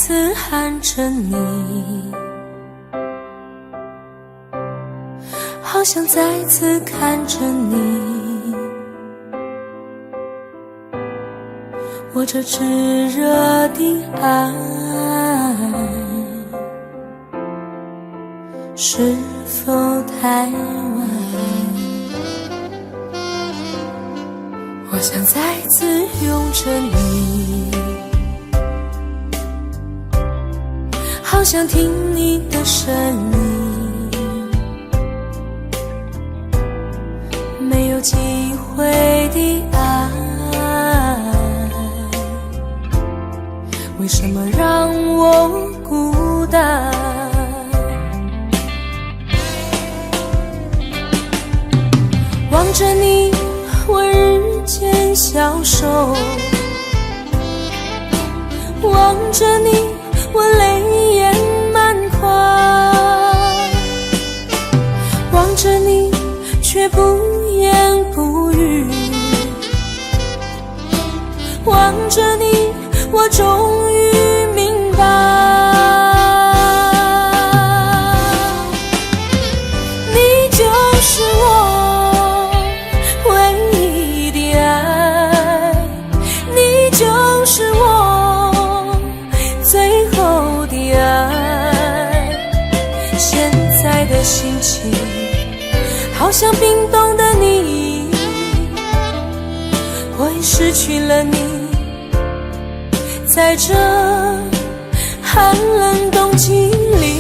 次喊着你，好想再次看着你，我这炙热的爱是否太晚？我想再次拥着你，好想听你的声音，没有机会的爱，为什么让我孤单？望着你，我日渐消瘦，望着你，我泪眼满眶，望着你，却不言不语，望着你，我终于明白，你就是我唯一的爱，你就是我最后的爱。现在的心情好像冰冻的你，我已失去了你，在这寒冷冬季里。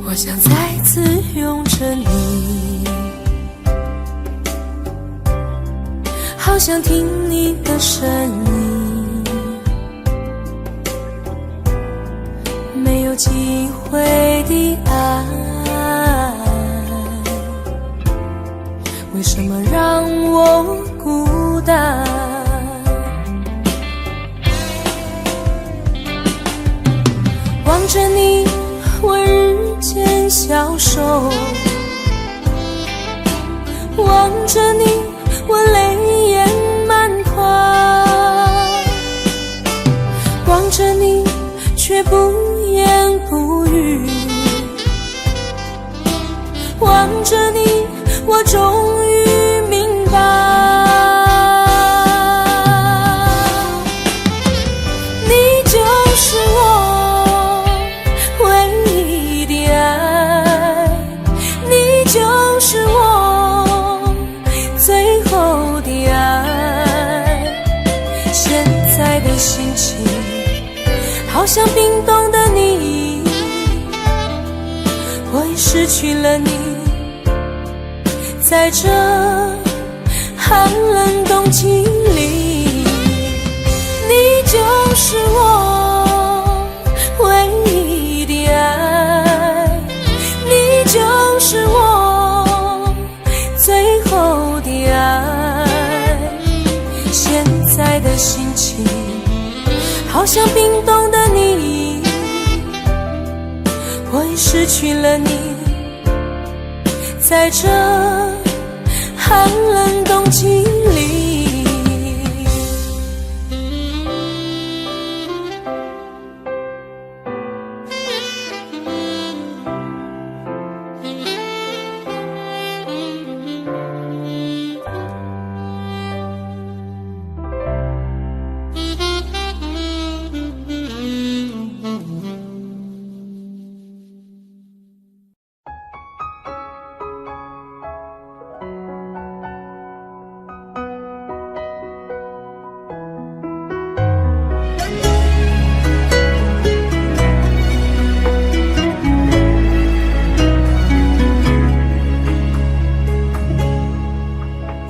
我想再次拥着你，好想听你的声音，没有机会的爱，为什么让我孤单？望着你，我日渐消瘦，望着你，我泪眼满眶，望着你，却不言不语，望着你，我终于明白，你就是我唯一的爱，你就是我最后的爱。现在的心情好像冰冻的你，我已失去了你，在这寒冷冬季里。你就是我唯一的爱，你就是我最后的爱。现在的心情好像冰冻的你，我已失去了你，在这寒冷冬季里。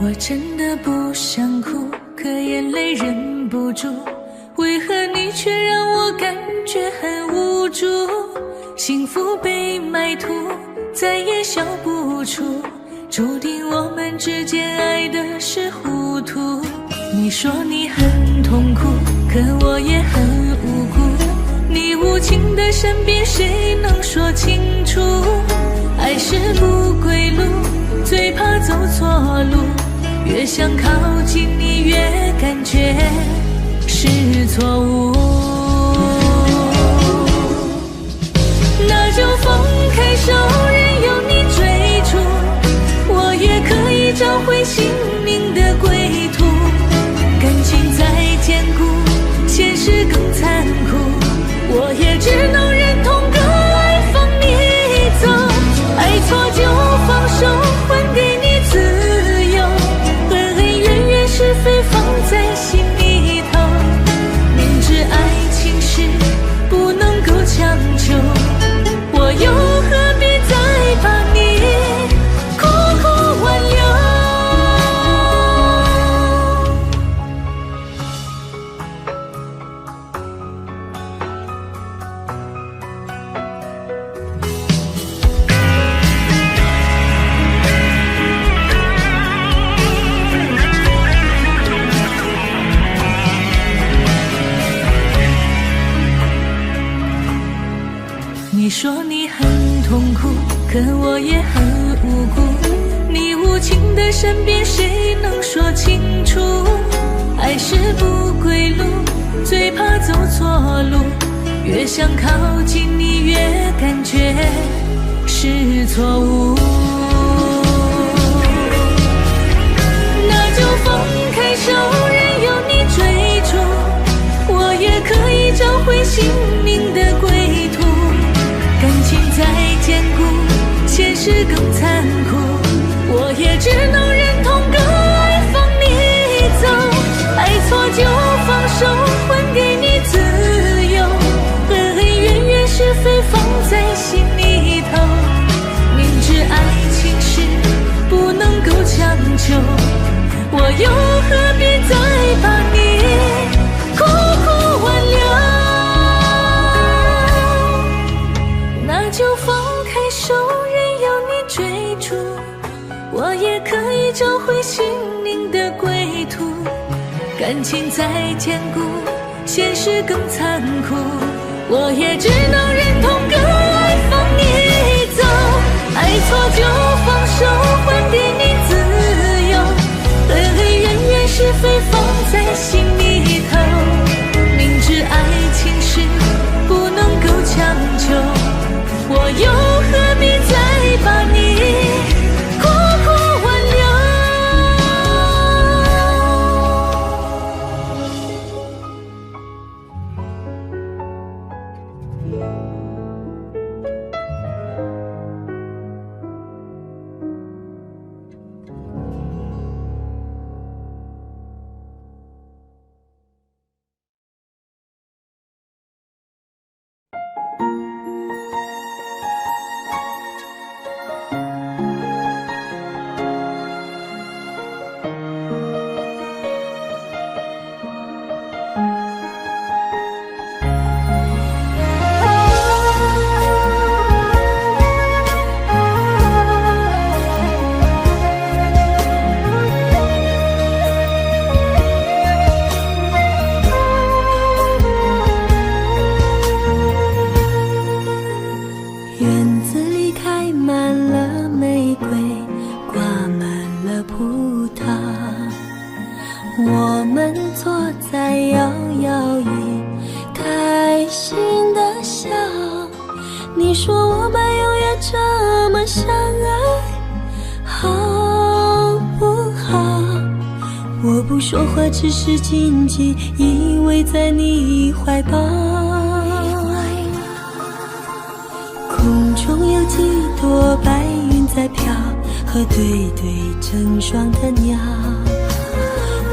我真的不想哭，可眼泪忍不住，为何你却让我感觉很无助？幸福被埋土，再也笑不出，注定我们之间爱的是糊涂。你说你很痛苦，可我也很无辜，你无情的身边谁能说清楚？爱是不归路，最怕走错路，越想靠近你越感觉是错误。那就放开手，任由你追逐，我也可以找回心灵的归途。感情再坚固，现实更残酷，我也只能忍痛割爱放你走。爱错就放手，还给你自由，恩恩怨怨是非放在心里头，明知爱情是不能够强求，我又何必再把你苦苦挽留。你说你很痛苦，可我也很无辜，你无情的身边谁能说清楚？爱是不归路，最怕走错路，越想靠近你越感觉是错误。那就放开手，任由你追逐，我也可以找回心灵的归途。感情再坚固，现实更残酷，我也只能忍痛割爱放你走。爱错就放手，还给你自由，恩恩怨怨是非放在心里头，明知爱情是不能够强求，我又何必再把你苦苦挽留。那就放开手，任由你追逐，我也可以找回心灵的归途。感情再坚固，现实更残酷，我也只能忍痛割爱放你走。爱错就放手，还给你自由，恩恩怨怨是非放在心里头，明知爱情是不能够强求，我又何必再把你苦苦挽留。我们坐在摇摇椅，开心的笑。你说我们永远这么相爱，好不好？我不说话，只是紧紧依偎在你怀抱。空中有几朵白云在飘，和对对成双的鸟。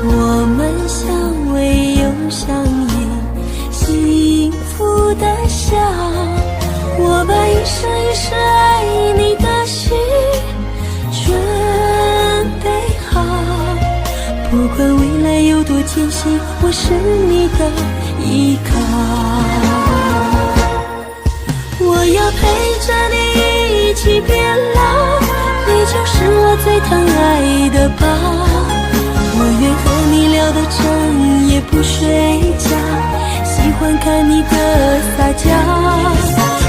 我们相偎又相依，幸福的笑。我把一生一世爱你的心准备好，不管未来有多艰辛，我是你的依靠。我要要陪着你一起变老，你就是我最疼爱的宝。我愿和你聊到整夜不睡觉，喜欢看你的撒娇。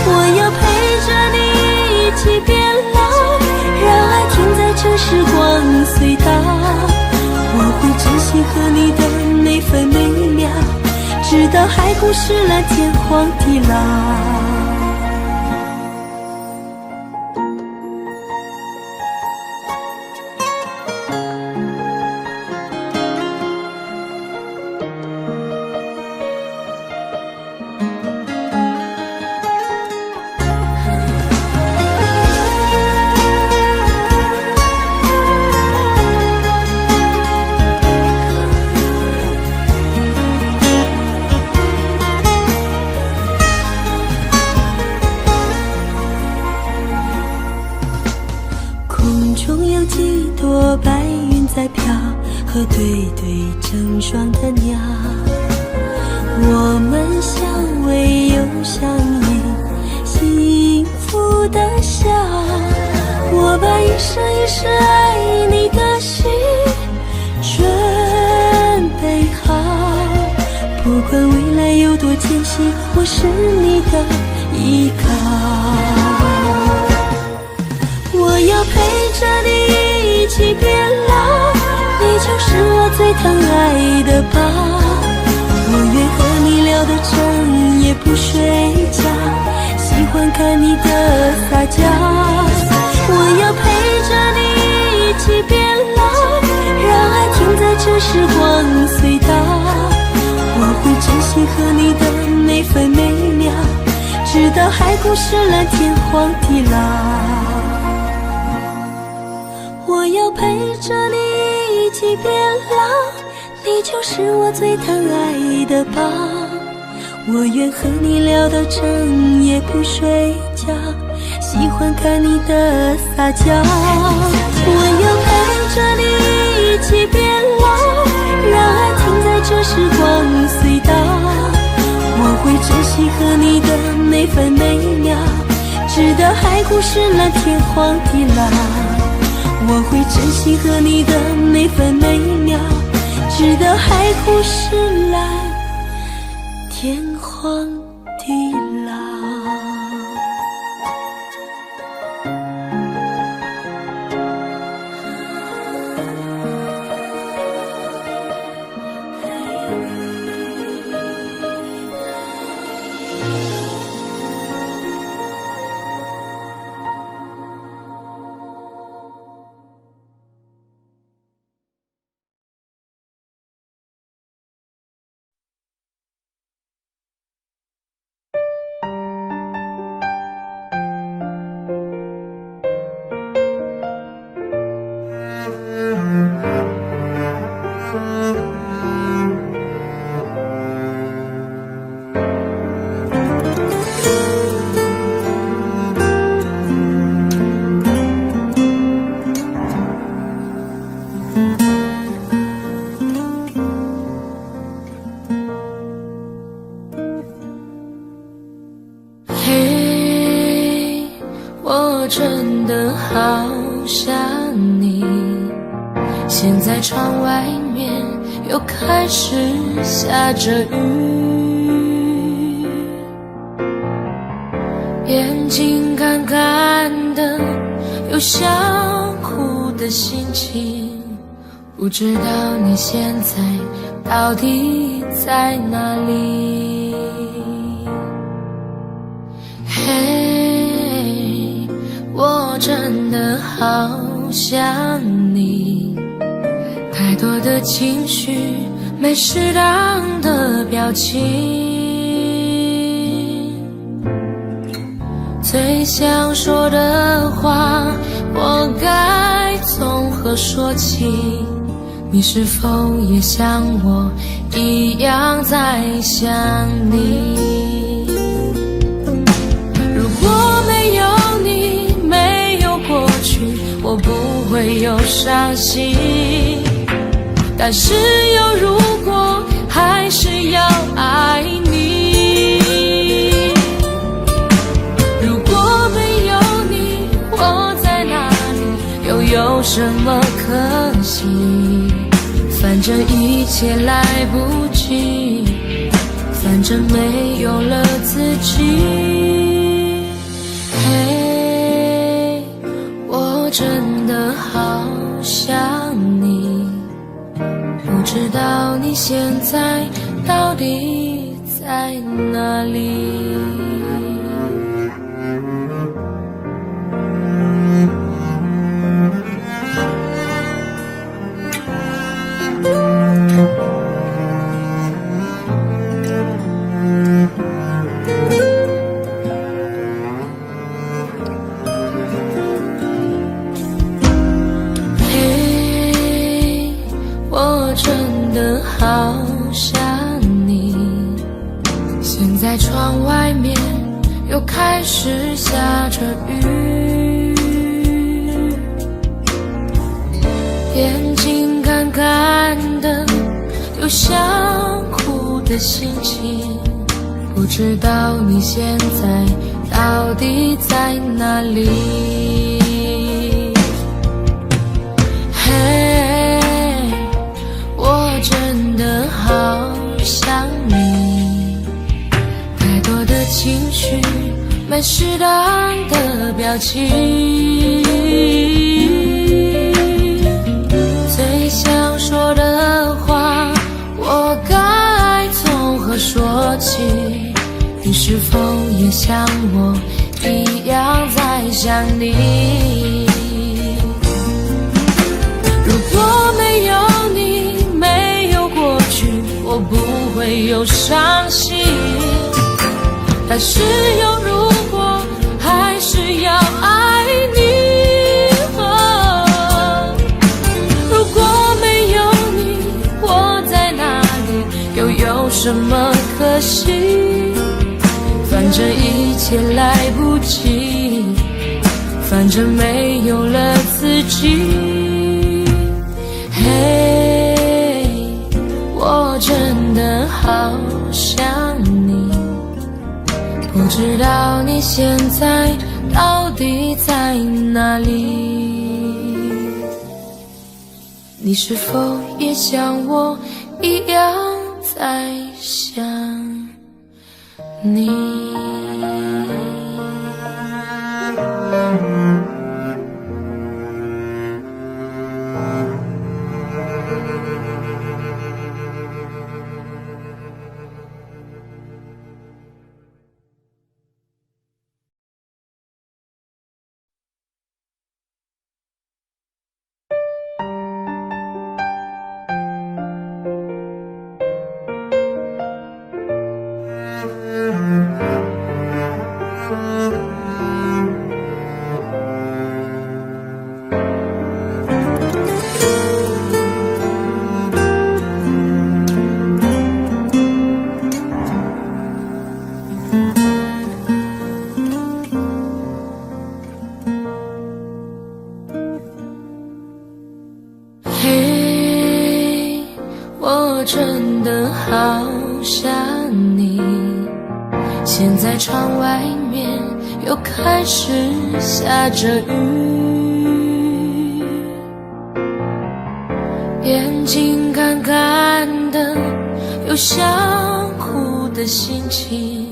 我要陪着你一起变老，让爱停在这时光隧道。我会珍惜和你的每分每秒，直到海枯石烂，天荒地老。几朵白云在飘，和对对成双的鸟，我们相偎又相依，幸福的笑。我把一生一世爱你的心准备好，不管未来有多艰辛，我是你的依靠。我要陪着你一起变老，你就是我最疼爱的宝。我愿和你聊到整夜不睡觉，喜欢看你的撒娇。我要陪着你一起变老，让爱停在这时光隧道。我会珍惜和你的每分每秒，直到海枯石烂，天荒地老。我要陪着你一起变老，你就是我最疼爱的宝。我愿和你聊到整夜不睡觉，喜欢看你的撒娇。我要陪着你一起变老，让爱停在这时光隧道。我会珍惜和你的每分每秒，直到海枯石烂，天荒地老。我会珍惜和你的每分每秒，直到海枯石烂，天荒地老。真的好想你，现在窗外面又开始下着雨，眼睛干干的，有想哭的心情，不知道你现在到底在哪里。我真的好想你，太多的情绪，没适当的表情，最想说的话，我该从何说起？你是否也像我一样在想你？我不会有伤心，但是有如果还是要爱你。如果又有什么可惜？反正一切来不及，反正没有了自己。嘿，我真的好想你，不知道你现在到底在哪里？好想你，现在窗外面又开始下着雨，眼睛干干的，有想哭的心情，不知道你现在到底在哪里？真的好想你，太多的情绪，没适当的表情，最想说的话，我该从何说起？你是否也像我一样在想你？如果没有你，我不会有伤心，但是有如果，还是要爱你。如果没有你，我在哪里，又有什么可惜？反正一切来不及，反正没有了自己。我真的好想你，不知道你现在到底在哪里？你是否也像我一样在想你？真的好想你，现在窗外面又开始下着雨，眼睛干干的，有想哭的心情，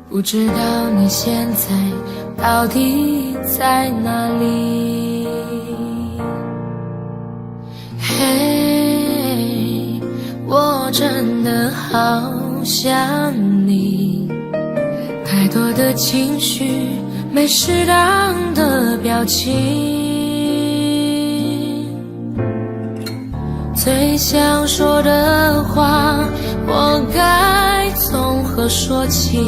不知道你现在到底在哪里？我真的好想你，太多的情绪，没适当的表情，最想说的话，我该从何说起？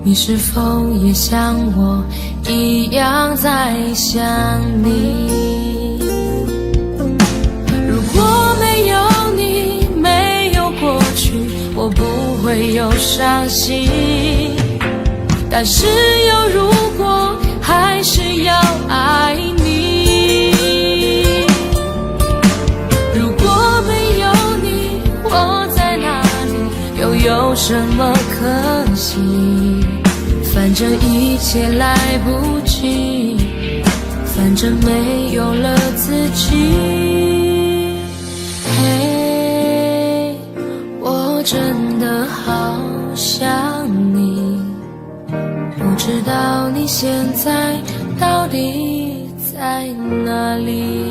你是否也像我一样在想你？如果没有你，没有过去，我不会有伤心，但是有如果，还是要爱你。如果没有你，我在哪里，又有什么可惜？反正一切来不及，反反正没有了自己。嘿，我真的好想你，不知道你现在到底在哪里。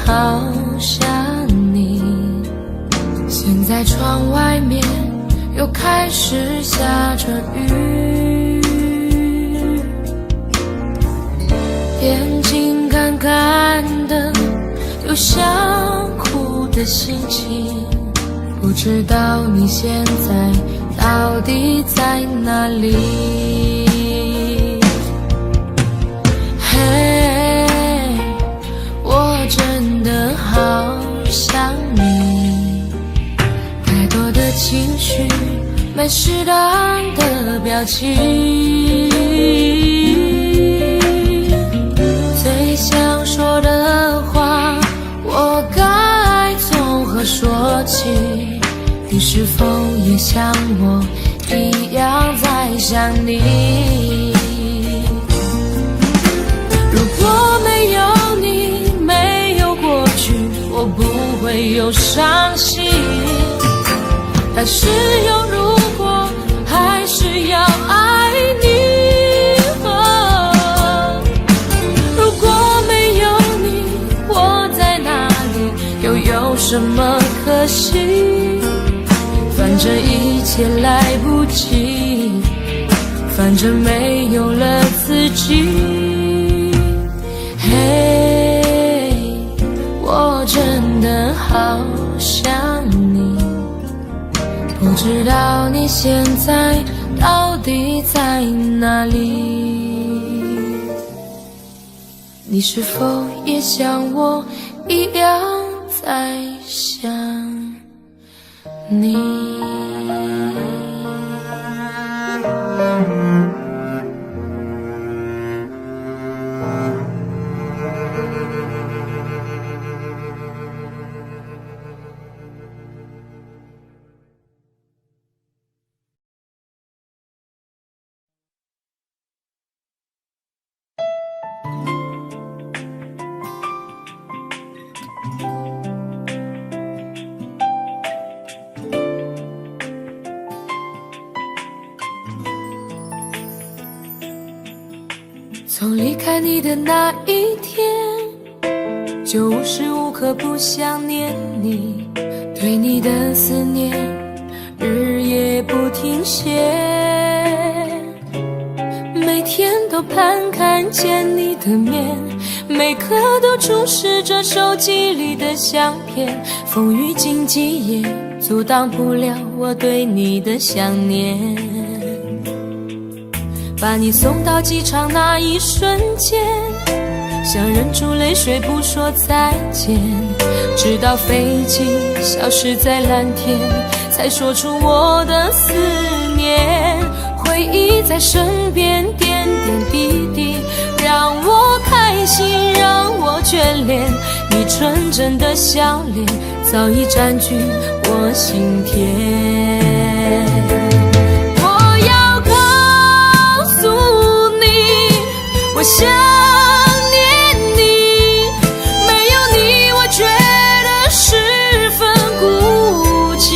好想你，现在窗外面又开始下着雨，眼睛干干的，有想哭的心情，不知道你现在到底在哪里。真的好想你，太多的情绪，没适当的表情，最想说的话，我该从何说起？你是否也像我一样在想你？如果没有你，没有过去，我不会有伤心。但是有如果，还是要爱你。如果没有你，我在哪里，又有什么可惜？反正一切来不及，反正没有了自己。嘿，我真的好想你，不知道你现在到底在哪里？你是否也像我一样在想你？从离开你的那一天，就无时无刻不想念你，对你的思念日夜不停歇，每天都盼看见你的面，每刻都注视着手机里的相片，风雨荆棘也阻挡不了我对你的想念。把你送到机场那一瞬间，想忍住泪水不说再见，直到飞机消失在蓝天，才说出我的思念。回忆在身边点点滴滴，让我开心，让我眷恋，你纯真的笑脸早已占据我心田。我想念你，没有你我觉得十分孤寂，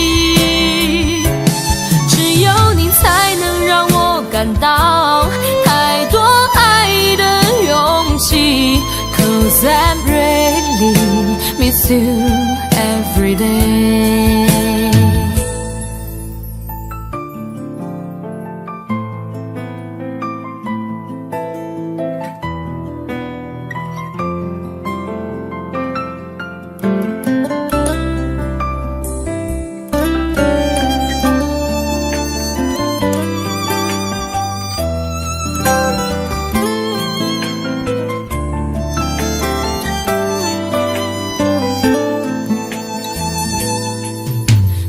只有你才能让我感到太多爱的勇气。 Cause I really miss you every day。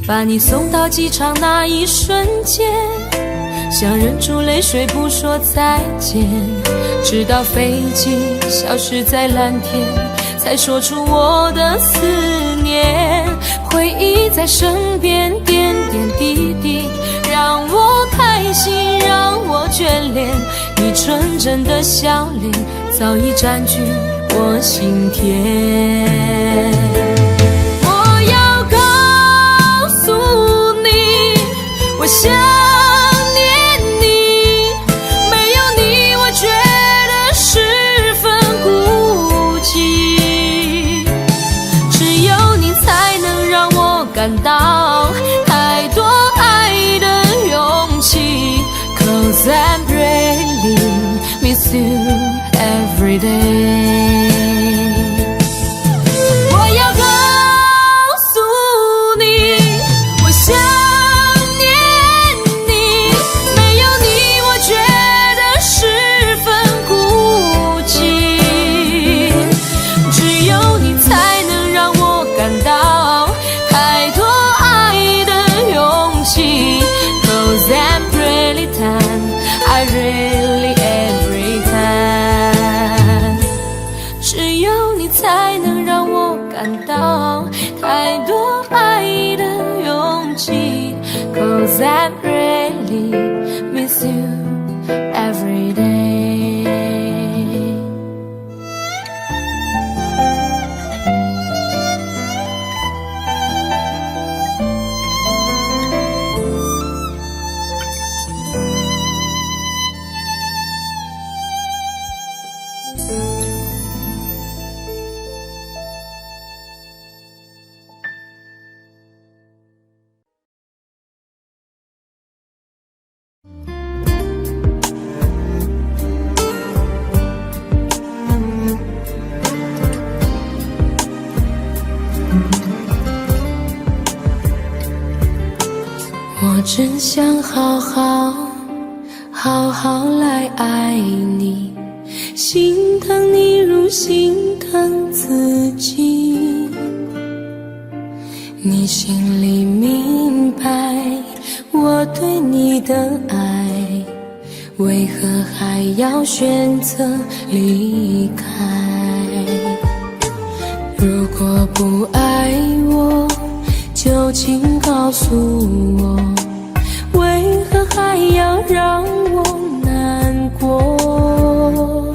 把你送到机场那一瞬间，想忍住泪水不说再见，直到飞机消失在蓝天，才说出我的思念。回忆在身边，点点滴滴，让我开心，让我眷恋。你纯真的笑脸，早已占据我心田。我要告诉你，我想念你，没有你我觉得十分孤寂，只有你才能让我感到太多爱的勇气。 Cause I really miss you every day。 我要告诉你，我想念你，没有你我觉得十分孤寂，只有你才能让我感到太多爱的勇气。 Cause I'm really time, I really every time， 只有你才能让我感到太多爱的勇气。 Cause I really miss you every day。 我真想好好来爱你，心疼你如心疼自己。你心里明白我对你的爱，为何还要选择离开？如果不爱我，就请告诉我，为何还要让我难过？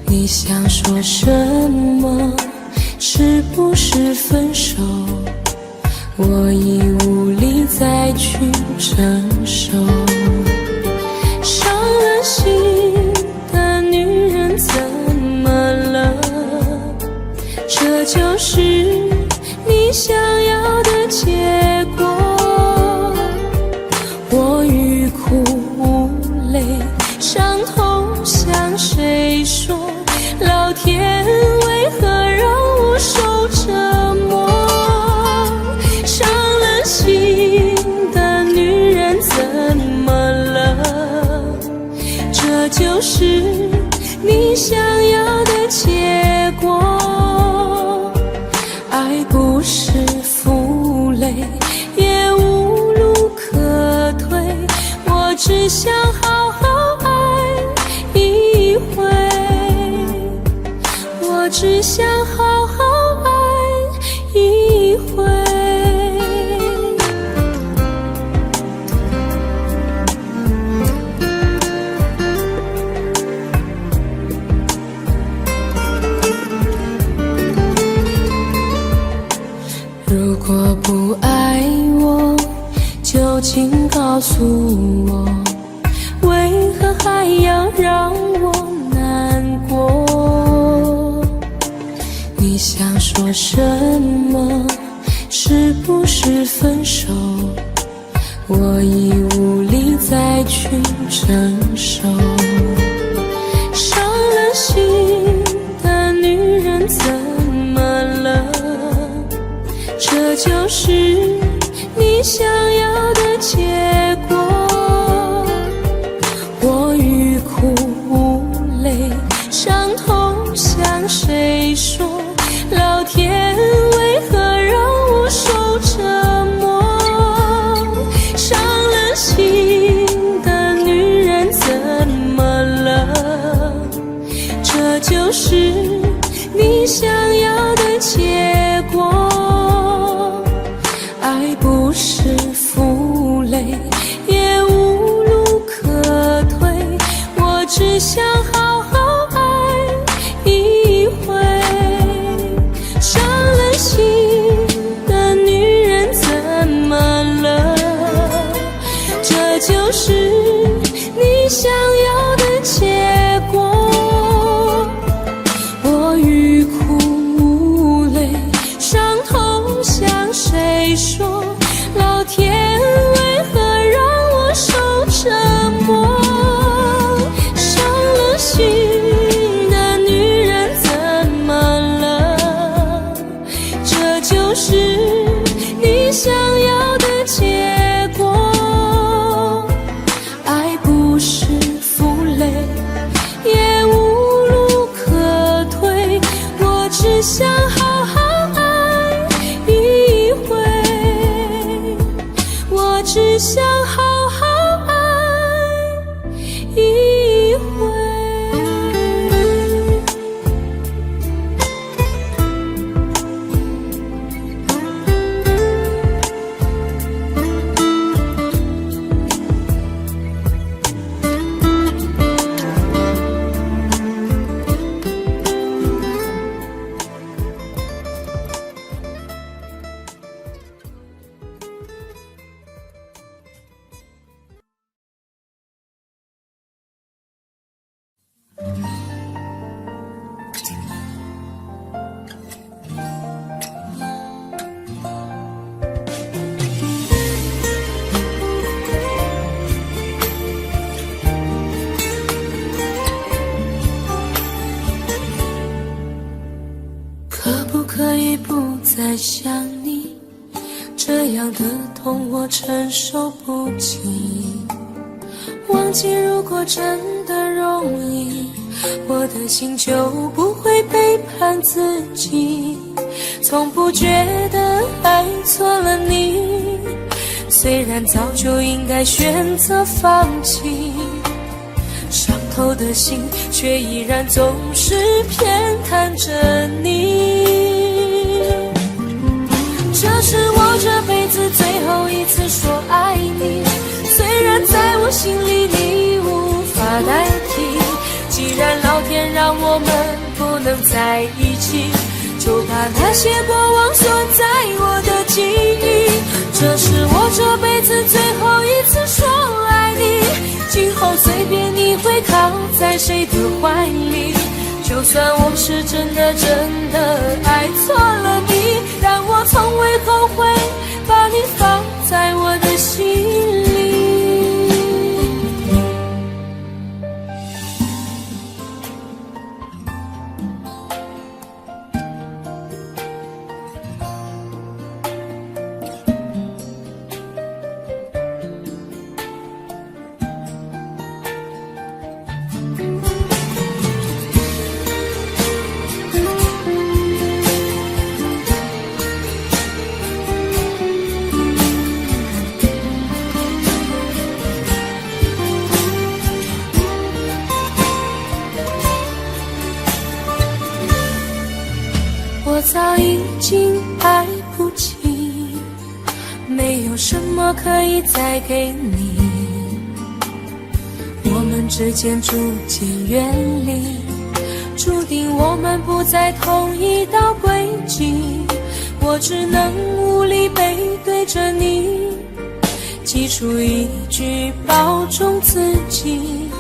你想说什么？是不是分手？我已无力再去承受。伤了心的女人怎么了？这就是你想要的结果。我欲哭无泪，伤痛向谁说？老天为何让我受折磨？伤了心的女人怎么了？这就是你想要的结果。爱不是负累，也无路可退，我只想好好爱一回，我只想好好爱一回。如果不爱我，就请告诉我，为何还要让我难过？你想说什么？是不是分手？我已无力再去承受。伤了心的女人怎么了？这就是你想要的结果。我欲哭无泪，伤痛向谁说？老天为何让我受折磨？就是你想要的结果。爱不是负累，也无路可退，我只想好好爱一回。伤了心的女人怎么了？这就是你想要的结果。我欲哭无泪，伤痛向谁说？老天为何让我受折磨？伤了心的女人怎么了？这就是你想要的结果。爱不是负累，也无路可退，我只想好好爱一回，我只想好好爱一回。可不可以不再想你？这样的痛我承受不起。忘记如果真的容易，我的心就不会背叛自己。从不觉得爱错了你，虽然早就应该选择放弃。伤透的心却依然总是偏袒着你。这是我这辈子最后一次说爱你，虽然在我心里你无法代替。既然老天让我们不能在一起，就把那些过往锁在我的记忆。这是我这辈子最后一次说爱你，今后随便你会靠在谁的怀里。就算我是真的爱错了你，但我从未后悔把你放在我的心里。我早已经爱不起，没有什么可以再给你。我们之间逐渐远离，注定我们不在同一道轨迹。我只能无力背对着你，挤出一句保重自己。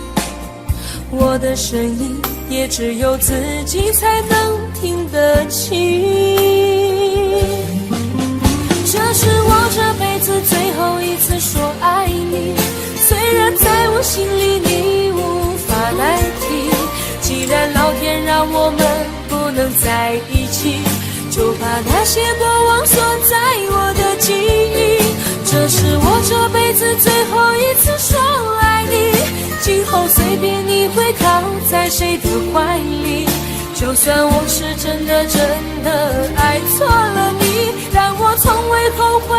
我的声音也只有自己才能听得清。这是我这辈子最后一次说爱你，虽然在我心里你无法代替。既然老天让我们不能在一起，就把那些过往锁在我的记忆。这是我这辈子最后一次说爱你，今后随便你会靠在谁的怀里。就算我是真的爱错了你，但我从未后悔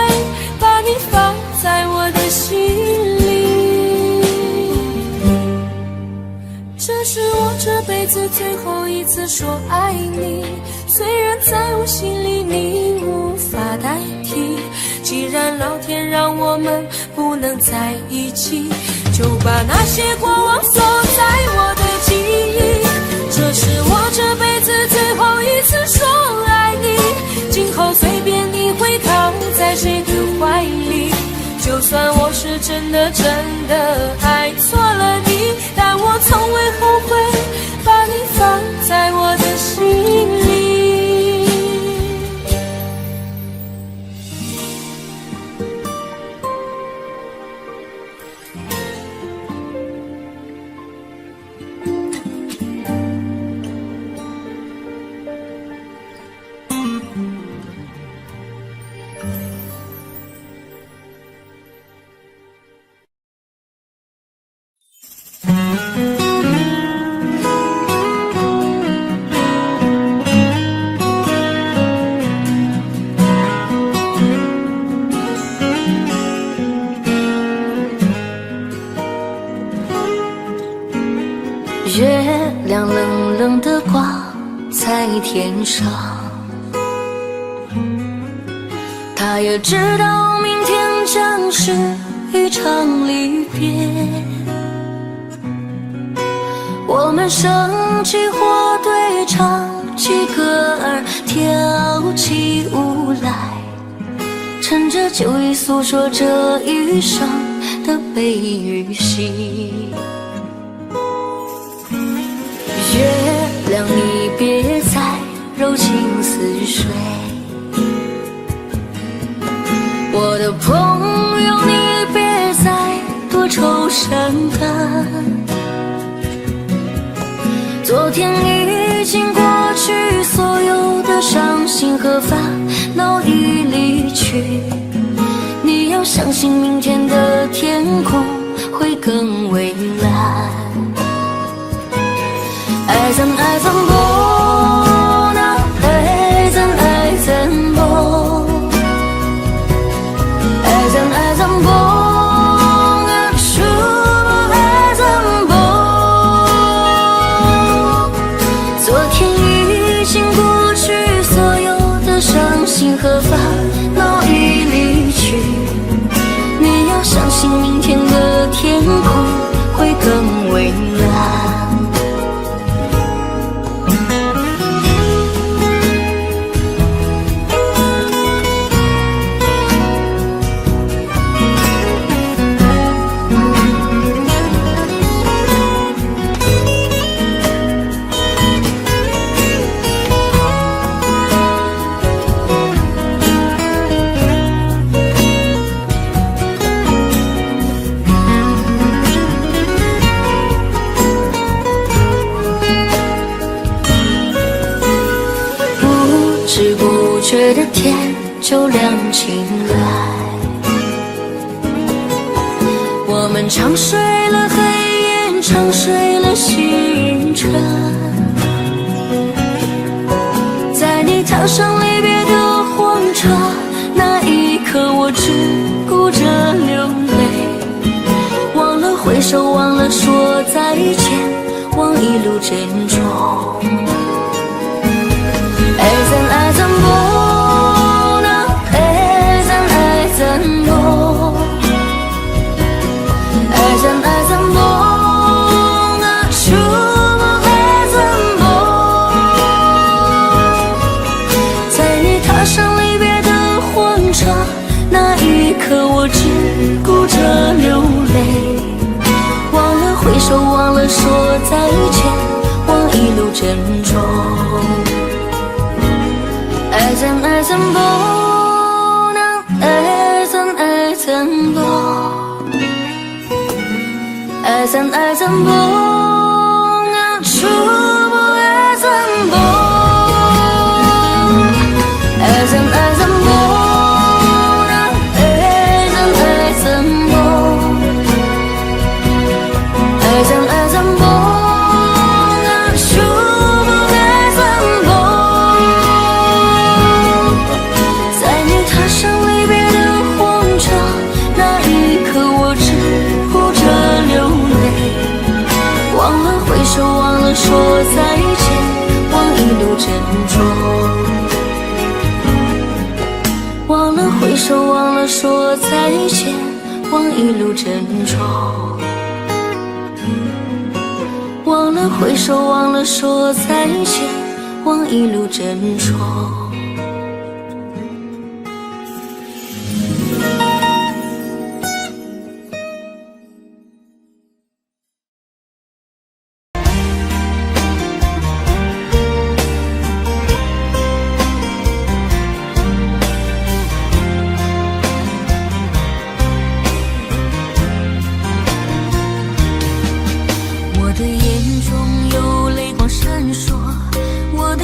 把你放在我的心里。这是我这辈子最后一次次说爱你，虽然在我心里你无法代替。既然老天让我们不能在一起，就把那些过往锁在我的记忆。这是我这辈子最后一次说爱你，今后随便你会靠在谁的怀里。就算我是真的爱错了你，但我从未后悔把你放在我的心里。月亮冷冷地挂在天上，他也知道明天将是一场离别。我们升起火堆，唱起歌儿，跳起舞来，趁着酒意诉说这一生的悲与喜。月亮，你别再柔情似水，我的朋友，你别再多愁善感。昨天已经过去，所有的伤心和烦恼已离去。你要相信明天的天空会更蔚蓝。爱怎爱怎不那爱怎爱怎不爱怎爱怎不啊说爱怎不。昨天已经过去，所有的伤心和烦恼已离去。你要相信明天的天空会更蔚蓝。不知不觉的天就亮起来，我们长睡了黑夜，长睡了星辰。在你踏上离别的火车，那一刻我只顾着流泪，忘了挥手，忘了说再见，忘一路珍重。爱怎爱怎不那爱怎爱怎不爱怎爱怎不啊说爱怎不。在你踏上离别的火车，那一刻我只顾着流泪，忘了挥手，忘了说再见，忘一路珍重。爱怎爱怎不能爱怎爱怎不爱怎爱怎不能说不爱怎不爱怎爱怎不能爱怎爱怎不爱怎爱怎不能说不爱怎不。踏上离别的火车，那一刻我只顾着流泪，忘了挥手，忘了说再再见，望一路珍重。忘了挥手，忘了说再见，望一路珍重。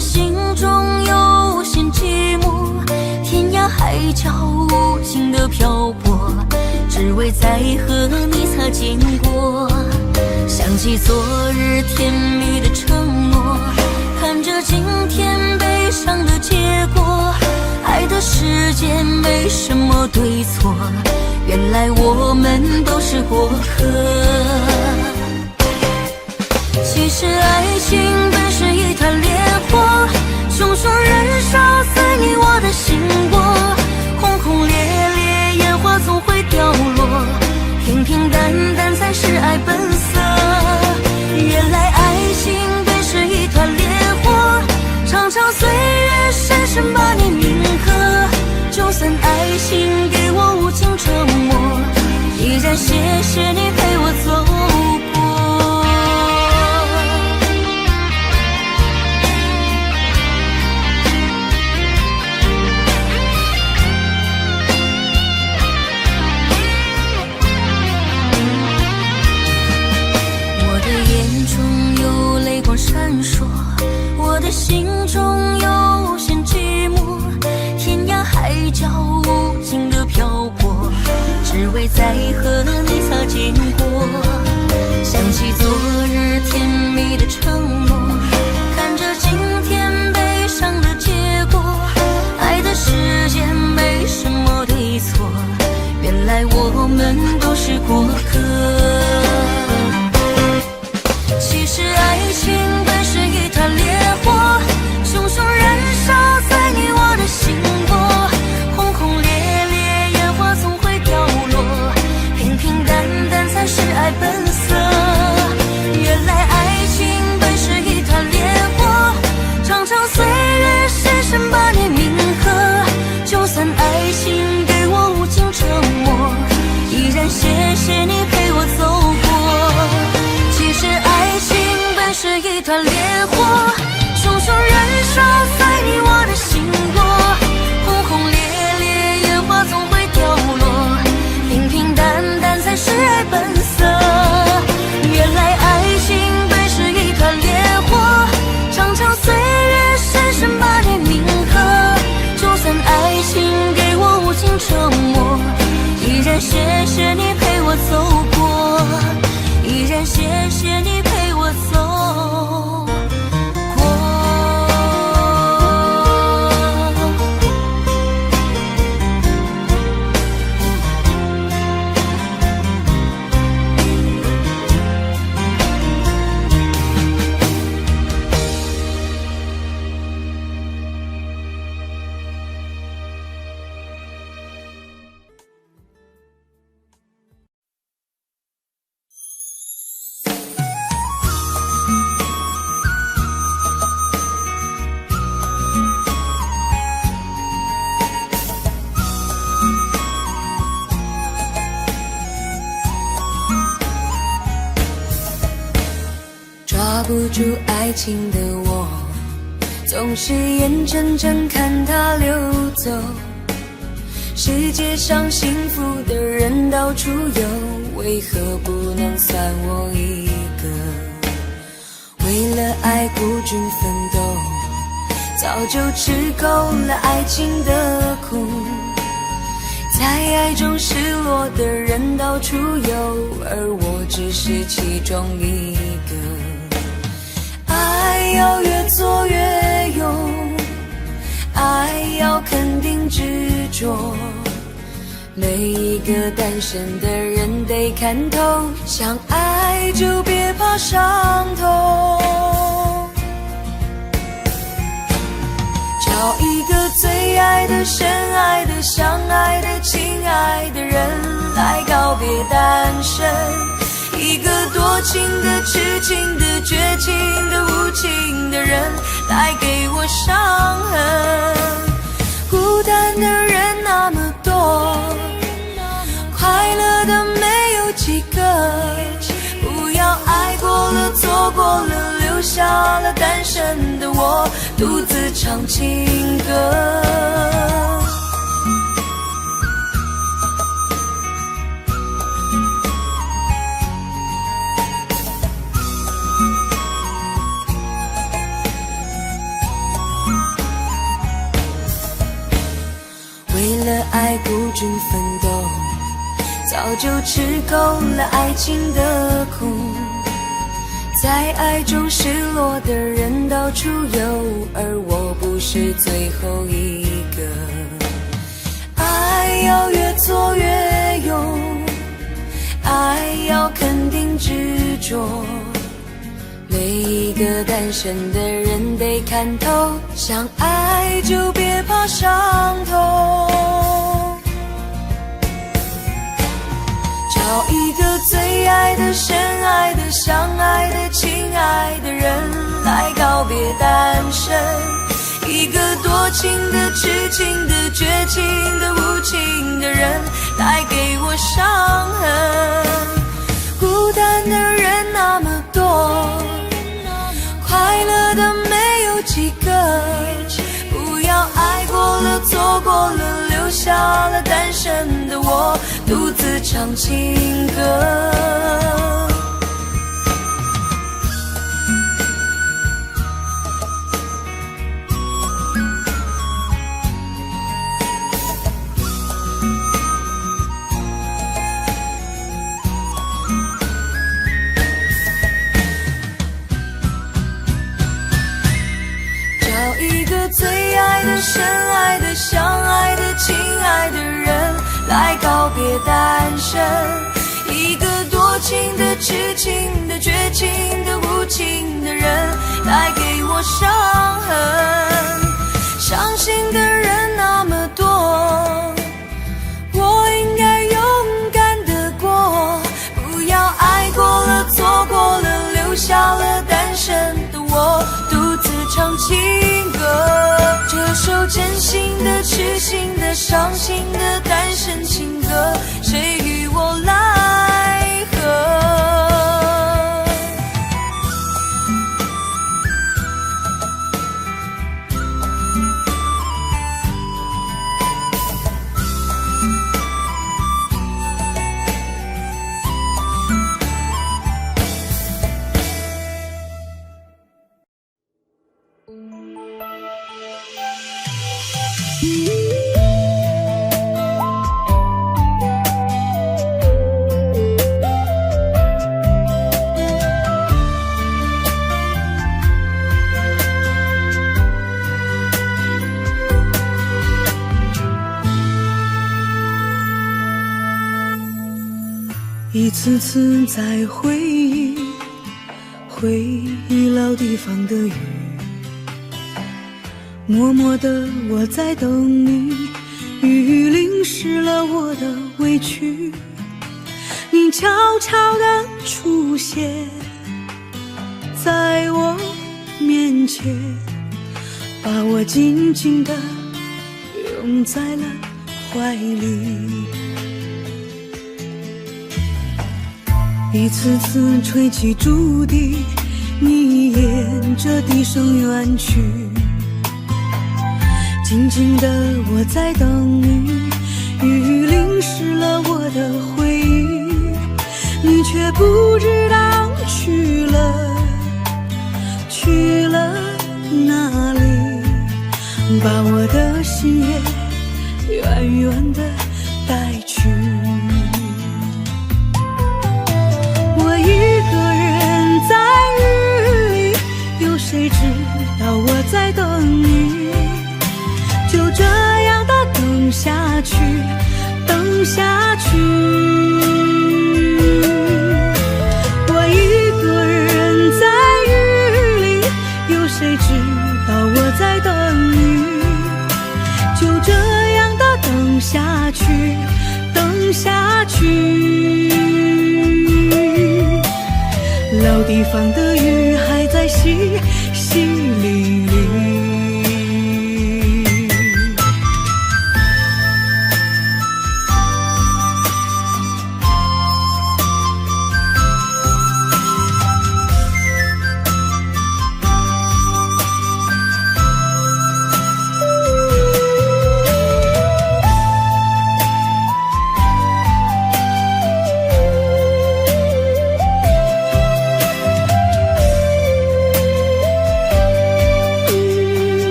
心中有些寂寞，天涯海角无尽的漂泊，只为再和你擦肩过。想起昨日甜蜜的承诺，看着今天悲伤的结果。爱的世界没什么对错，原来我们都是过客。其实爱情本是一团烈火，熊熊燃烧在你我的心窝，轰轰烈烈烟花总会掉落，平平淡淡才是爱本色。原来爱情本是一团烈火，长长岁月深深把你铭刻。就算爱情给我无尽折磨，依然谢谢你陪我走过。闪烁，我的心中有些寂寞，天涯海角无尽的漂泊，只为再和你擦肩过。想起昨日甜蜜的承诺，看着今天悲伤的结果。爱的世界没什么对错，原来我们都是过客。其实爱情本是一团烈火，熊熊燃烧在你我的心窝，轰轰烈烈烟花总会掉落，平平淡淡才是爱本色。原来爱情本是一团烈火，长长岁月深深把你铭刻。就算爱情给我无尽折磨，依然谢谢你陪我走过。其实爱情本是一团烈火，熊熊燃烧在你我的心窝，轰轰烈烈烟花总会掉落，平平淡淡才是爱本色。原来爱情本是一团烈火，长长岁月深深把你铭刻。就算爱情给我无尽折磨，依然谢谢你陪我走过，依然谢谢你陪我走过。抓不住爱情的我，总是眼睁睁看它流走。世界上幸福的人到处有，为何不能算我一个？为了爱孤军奋斗，早就吃够了爱情的苦。在爱中失落的人到处有，而我只是其中一个。爱要越做越勇，爱要肯定执着，每一个单身的人得看透，想爱就别怕伤痛。找一个最爱的、深爱的、相爱的、亲爱的人，别单身。一个多情的、痴情的、绝情的、无情的人，带给我伤痕。孤单的人那么多，快乐的没有几个。不要爱过了，错过了，留下了单身的我，独自唱情歌。为了爱孤军奋斗，早就吃够了爱情的苦。在爱中失落的人到处有，而我不是最后一个。爱要越挫越勇，爱要肯定执着。每一个单身的人得看透，想爱就别怕伤痛。找一个最爱的、深爱的、相爱的、亲爱的人来告别单身。一个多情的、痴情的、绝情的、无情的人带给我伤痕。孤单的人那么多，快乐的没有几个。不要爱过了，错过了，留下了单身的我，独自唱情歌。找一个最爱的、深爱的、相爱的、亲爱的人来告别单身。一个多情的、痴情的、绝情的、无情的人带给我伤痕。伤心的人那么多，我应该勇敢地过。不要爱过了，错过了，留下了单身的我，独自唱情歌。这首真心的、痴心的、伤心的单身情歌，谁与我来和？一次次在回忆老地方的雨，默默的我在等你，雨淋湿了我的委屈，你悄悄地出现在我面前，把我紧紧地拥在了怀里。一次次吹起竹笛，你沿着笛声远去，静静的我在等你，雨淋湿了我的回忆，你却不知道去了哪里，把我的心也远远的带去。一个人在雨里，有谁知道我在等你？就这样的等下去，等下去。我一个人在雨里，有谁知道我在等你？就这样的等下去，等下去。老地方的雨还在淅淅沥沥。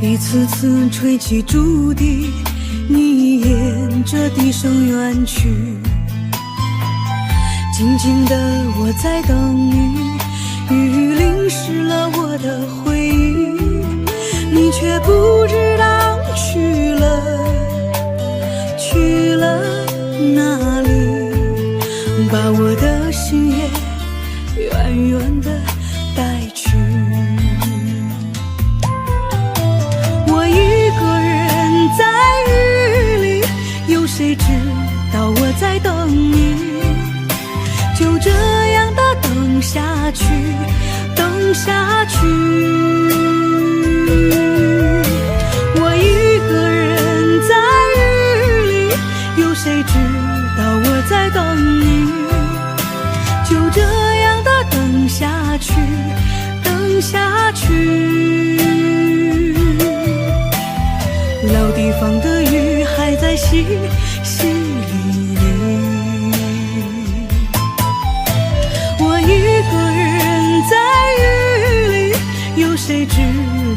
一次次吹起竹笛，你沿着笛声远去。静静的我在等你，雨淋湿了我的回忆，你却不知道去了哪里，把我的心也远远的带去。谁知道我在等你，就这样的等下去，等下去。我一个人在雨里，有谁知道我在等你，就这样的等下去，等下去。老地方的雨还在淅淅沥沥，我一个人在雨里，有谁知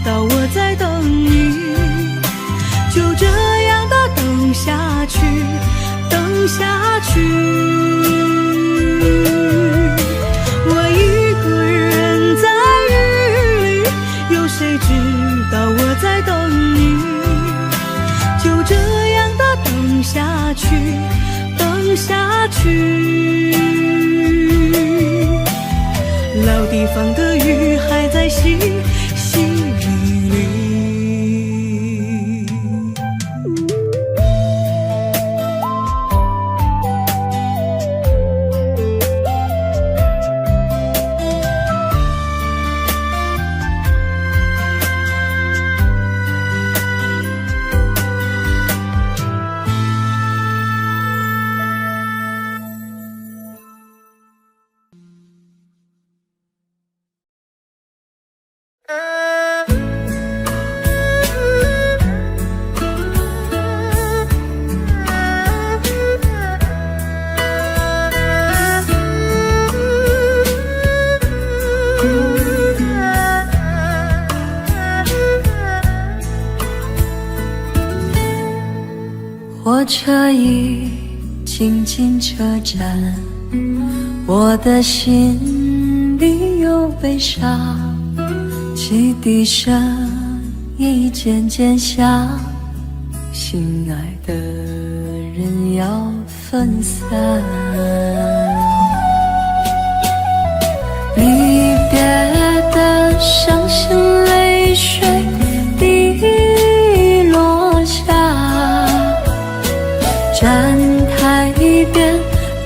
道我在等你，就这样的等下去，等下去。我一个人在雨里，有谁知道我在等你，就这样的等下去，等下去。老地方的雨还在淅淅沥沥。火车已经进车站，我的心里有悲伤，汽笛声已渐渐响，心爱的人要分散。离别的伤心泪水滴落下，站台边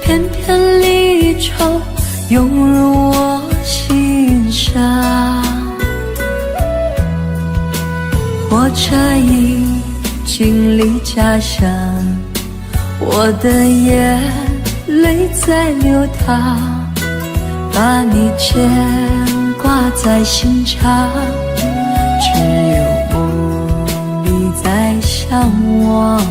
片片离愁涌入我心上。火车已经离家乡，我的眼泪在流淌，把你牵挂在心上，只有梦里在相望。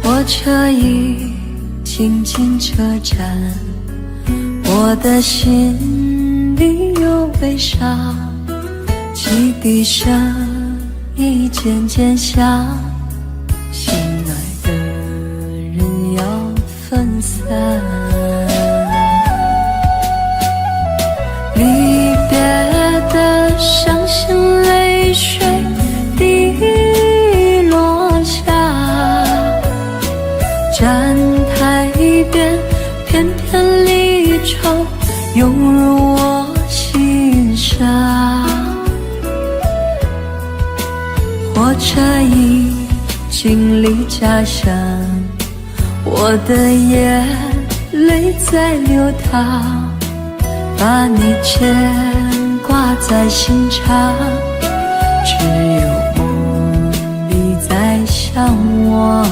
火车已经进车站，我的心里有悲伤，汽笛声已渐渐响，心爱的人要分散。离别的伤心泪水滴车已经离家乡，我的眼泪在流淌，把你牵挂在心上，只有梦里在向往。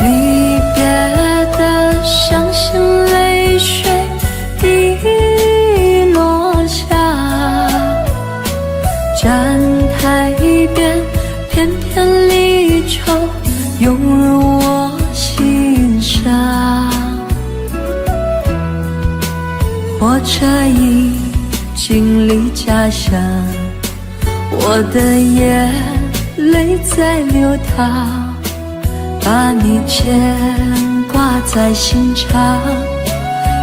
离别的伤心泪水滴落下，站台边片片离愁涌入我心上。火车已经离家乡，我的眼泪在流淌，把你牵挂在心上，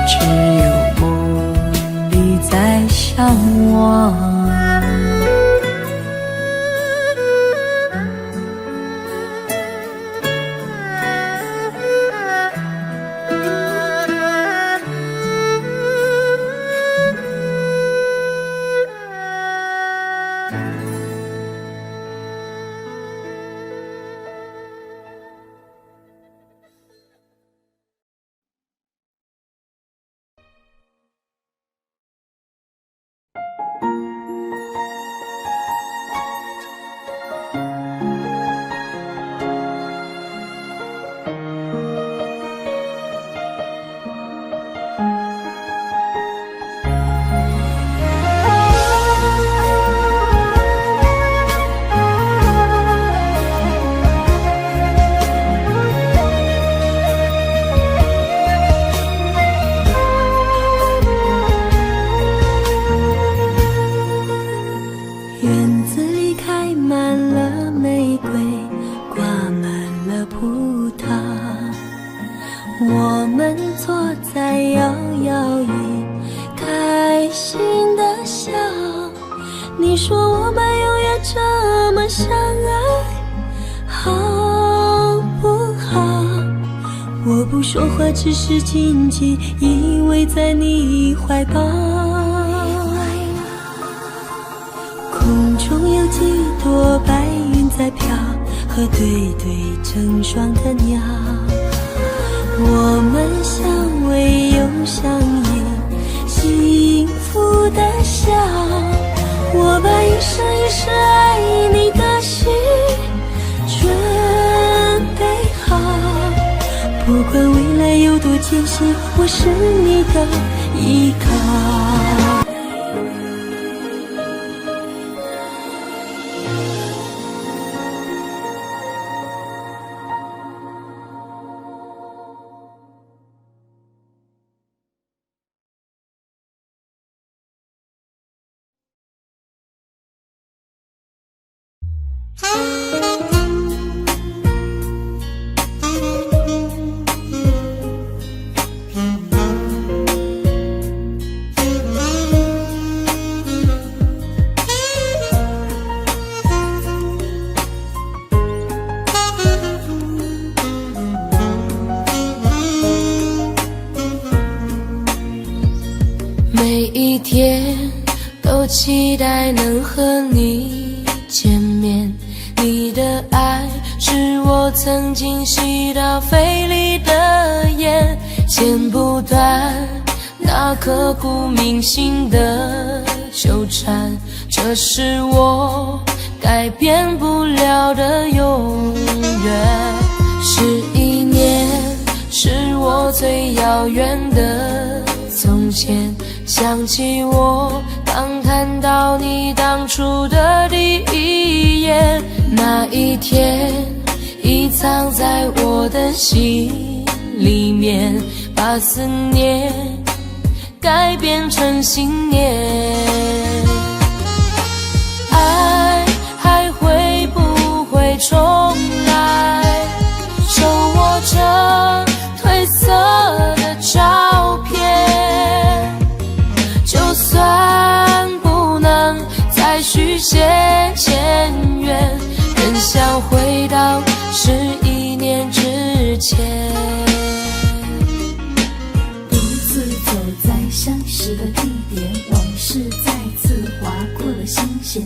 只有梦里在向往。我们坐在摇摇椅，开心的笑。你说我们永远这么相爱，好不好？我不说话，只是紧紧依偎在你怀抱。空中有几朵白云在飘，和对对成双的鸟。我们相偎又相依，幸福的笑。我把一生一世爱你的心准备好，不管未来有多艰辛，我是你的依靠。每一天都期待能和你见面，你的爱是我曾经吸到肺里的烟，剪不断那刻骨铭心的纠缠，这是我改变不了的永远。11年是我最遥远的从前，想起我刚看到你当初的第一眼，那一天已藏在我的心里面，把思念改变成信念。爱还会不会重来？手握着褪色的照片，就算不能再续写前缘，仍想回到11年之前。独自走在相识的地点，往事再次划过了心弦，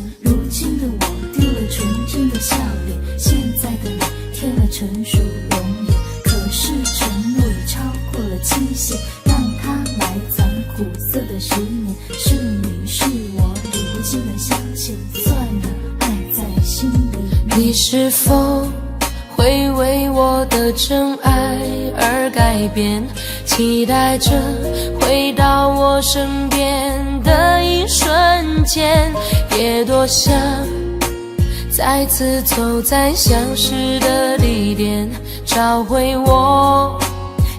苦涩的10年，是你是我，已不轻能相信，算了，爱在心里面。你是否会为我的真爱而改变？期待着回到我身边的一瞬间，也多想再次走在相识的地点，找回我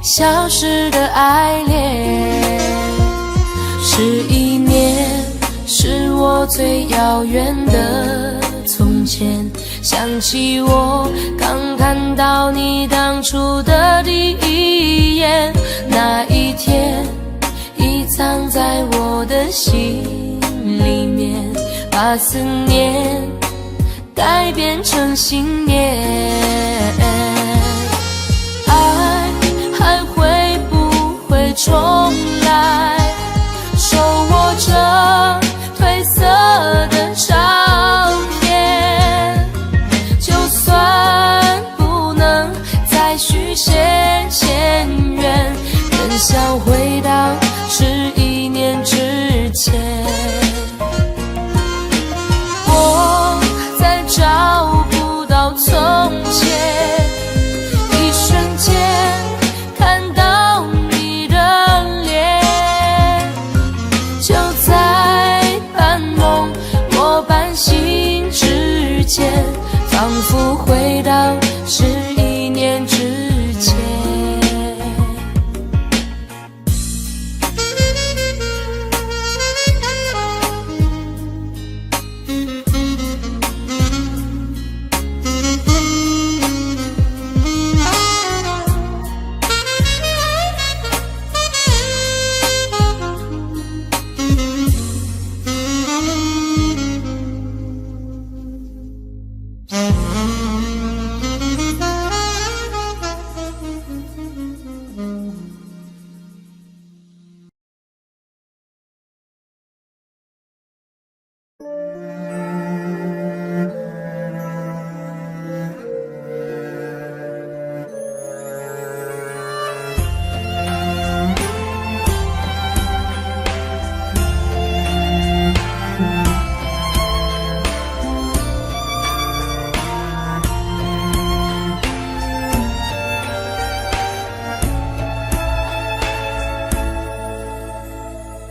消失的爱恋。11年是我最遥远的从前，想起我刚看到你当初的第一眼，那一天已藏在我的心里面，把思念改变成信念。爱还会不会重来？手握着褪色的照片，就算不能再续写前缘，仍想回到11年之前。我再找不到从前，一瞬间看到你的脸，就在半梦莫半醒之间，仿佛回到11年之前。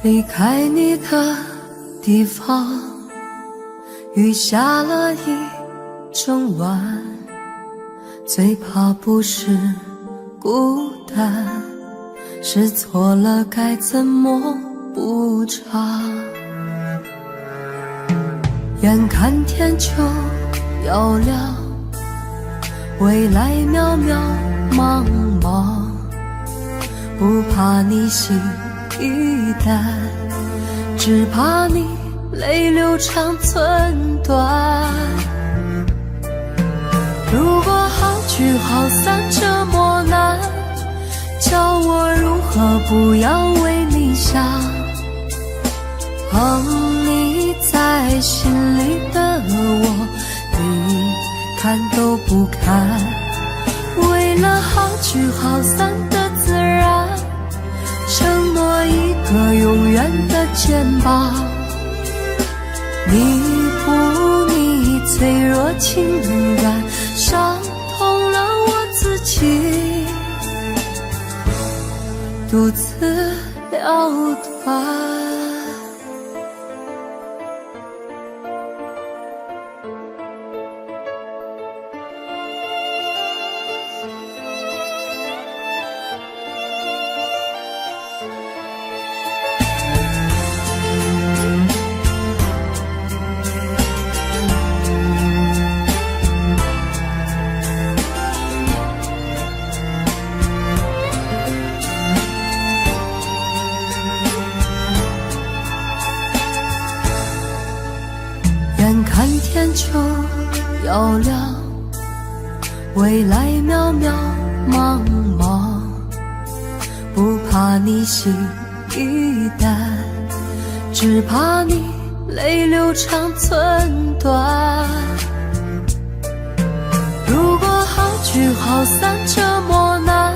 离开你的地方，雨下了一整晚，最怕不是孤单，是错了该怎么补偿。眼看天就要亮，未来渺渺茫茫，不怕你心一淡，只怕你泪流长寸断。如果好聚好散这么难，叫我如何不要为你想。你在心里的我，你看都不看。为了好聚好散的自然，承诺一个永远的肩膀，弥补你脆弱情感，伤痛了我自己，独自了断。眼看天就要亮，未来渺渺茫茫，不怕你心一淡，只怕你泪流长寸断。如果好聚好散这么难，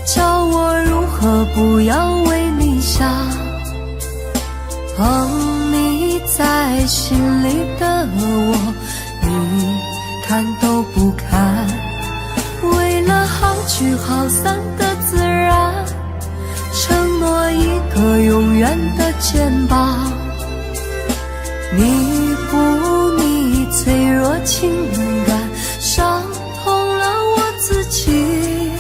叫我如何不要为你想。心里的我，你看都不看。为了好聚好散的自然，承诺一个永远的肩膀。弥补你脆弱情感，伤痛了我自己，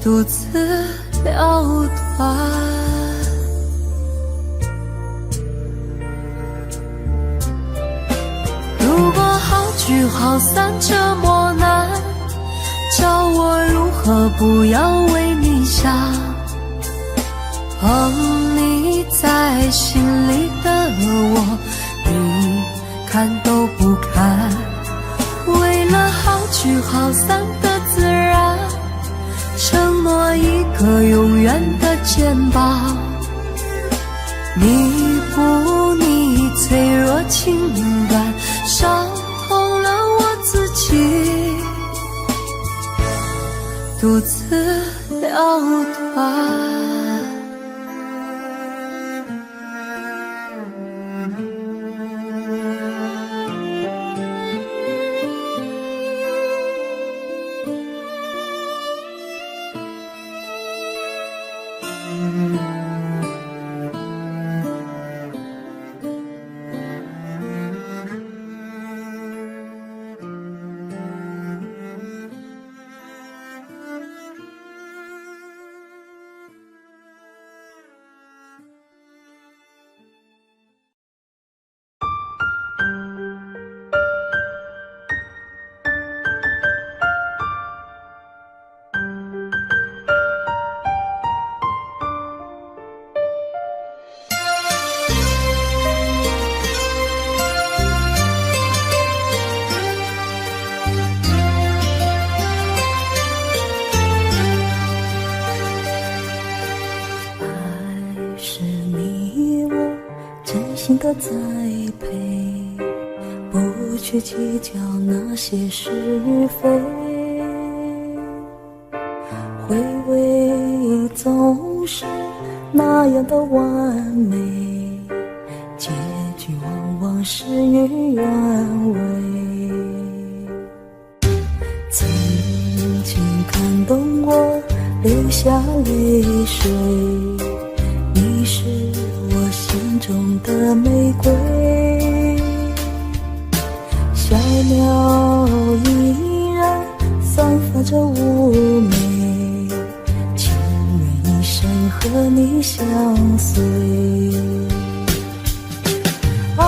独自了断。如果好聚好散这么难，叫我如何不要为你想。你在心里的我，你看都不看。为了好聚好散的自然，承诺一个永远的肩膀。弥补你脆弱情感，伤痛了我自己，独自了断。的栽培，不去计较那些是非，回味总是那样的完美，结局往往事与愿违。曾经感动我流下泪水，你是我心中的玫瑰，小鸟依然散发着妩媚，情愿一生和你相随，爱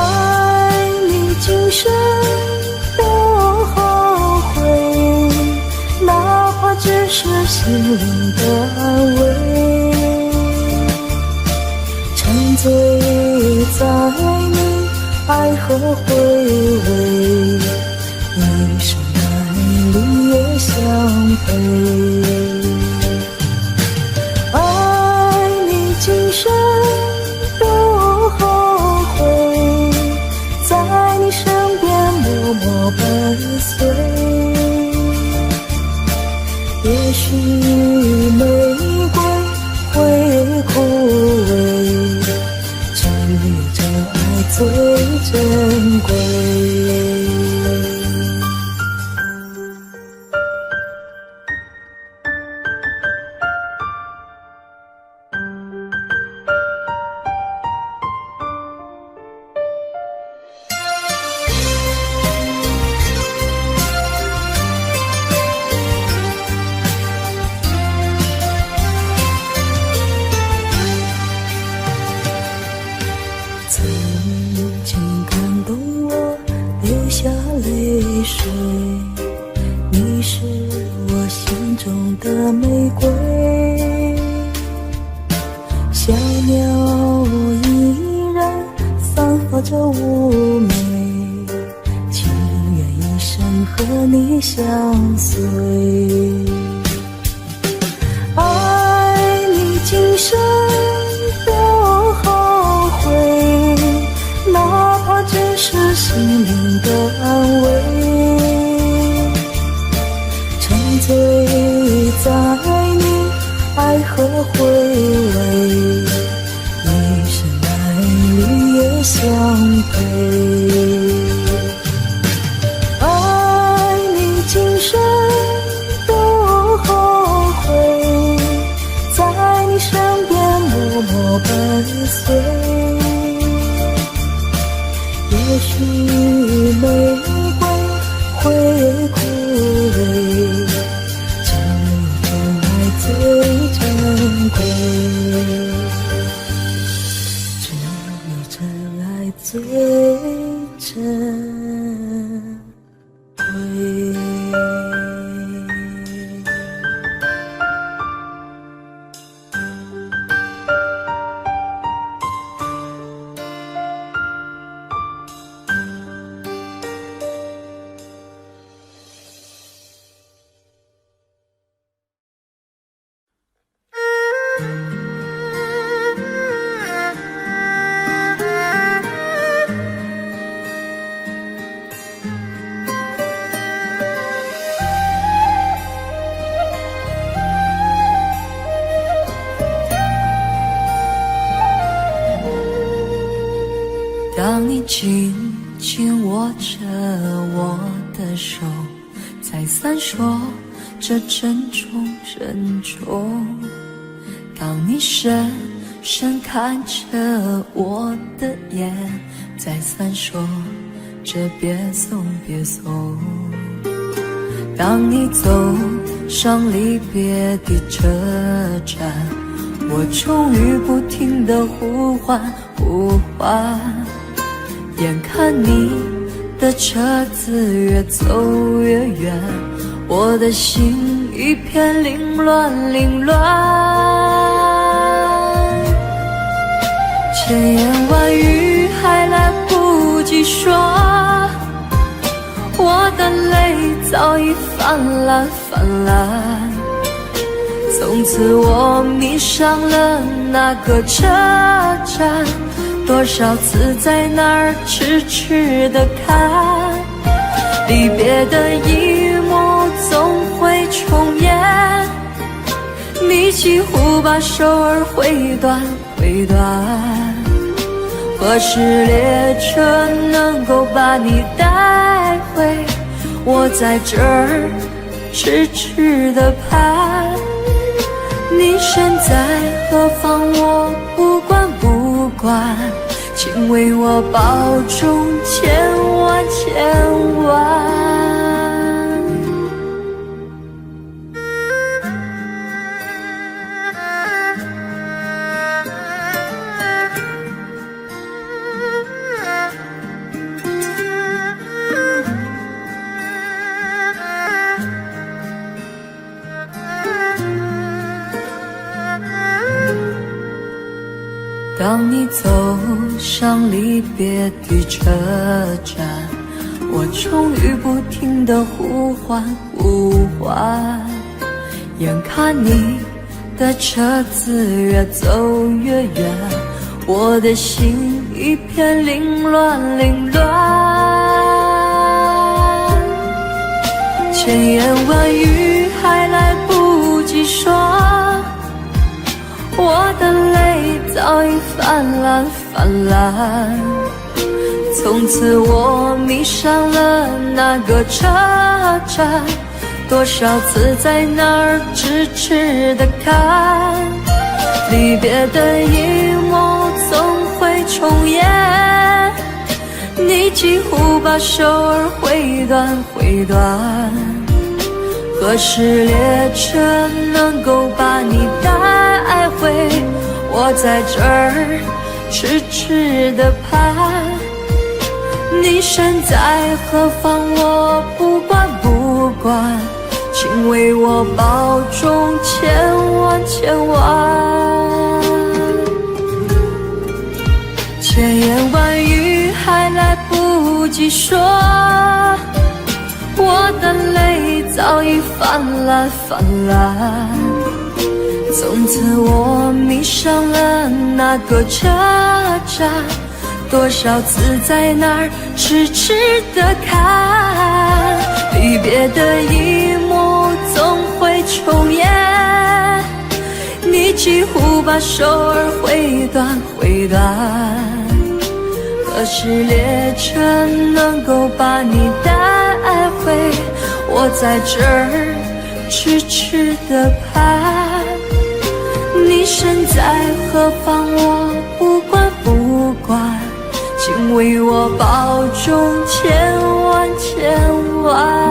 你今生不后悔，哪怕只是心灵的安慰，沉醉在你爱和回味，一生爱侣也相陪，爱你今生不后悔，在你身边默默伴随，也许玫瑰会枯萎，只有这爱最珍贵。曾经感动我流下泪水，你是我心中的玫瑰，小鸟依然散发着妩媚，情愿一生和你相随，爱你今生不后悔，哪怕只是心灵的安慰，沉醉在你爱和回味，一生爱侣也碎，也许玫瑰会枯萎，只有真爱最珍贵，只有真爱最珍贵。当你紧紧握着我的手，再三说着珍重珍重。当你深深看着我的眼，再三说着别送别送。当你走上离别的车站，我终于不停地呼唤呼唤。眼看你的车子越走越远，我的心一片凌乱凌乱。千言万语还来不及说，我的泪早已泛滥泛滥。从此我迷上了那个车站，多少次在那儿痴痴地看，离别的一幕总会重演，你几乎把手儿挥断挥断。何时列车能够把你带回？我在这儿痴痴地盼，你身在何方我不管不管，请为我保重千万千万。当你走上离别的车站，我终于不停地呼唤呼唤。眼看你的车子越走越远，我的心一片凌乱凌乱。千言万语还来不及说，我的泪早已泛滥泛滥。从此我迷上了那个车站，多少次在那儿痴痴地看，离别的一幕总会重演，你几乎把手儿挥断挥断。何时列车能够把你带回？我在这儿痴痴地盼，你身在何方我不管不管，请为我保重千万千万。千言万语还来不及说，我的泪早已泛滥泛滥。从此我迷上了那个车站，多少次在那儿痴痴地看，离别的一幕总会重演，你几乎把手儿挥断挥断。何时列车能够把你带回？我在这儿痴痴地盼，你身在何方我不为我保重千万千万。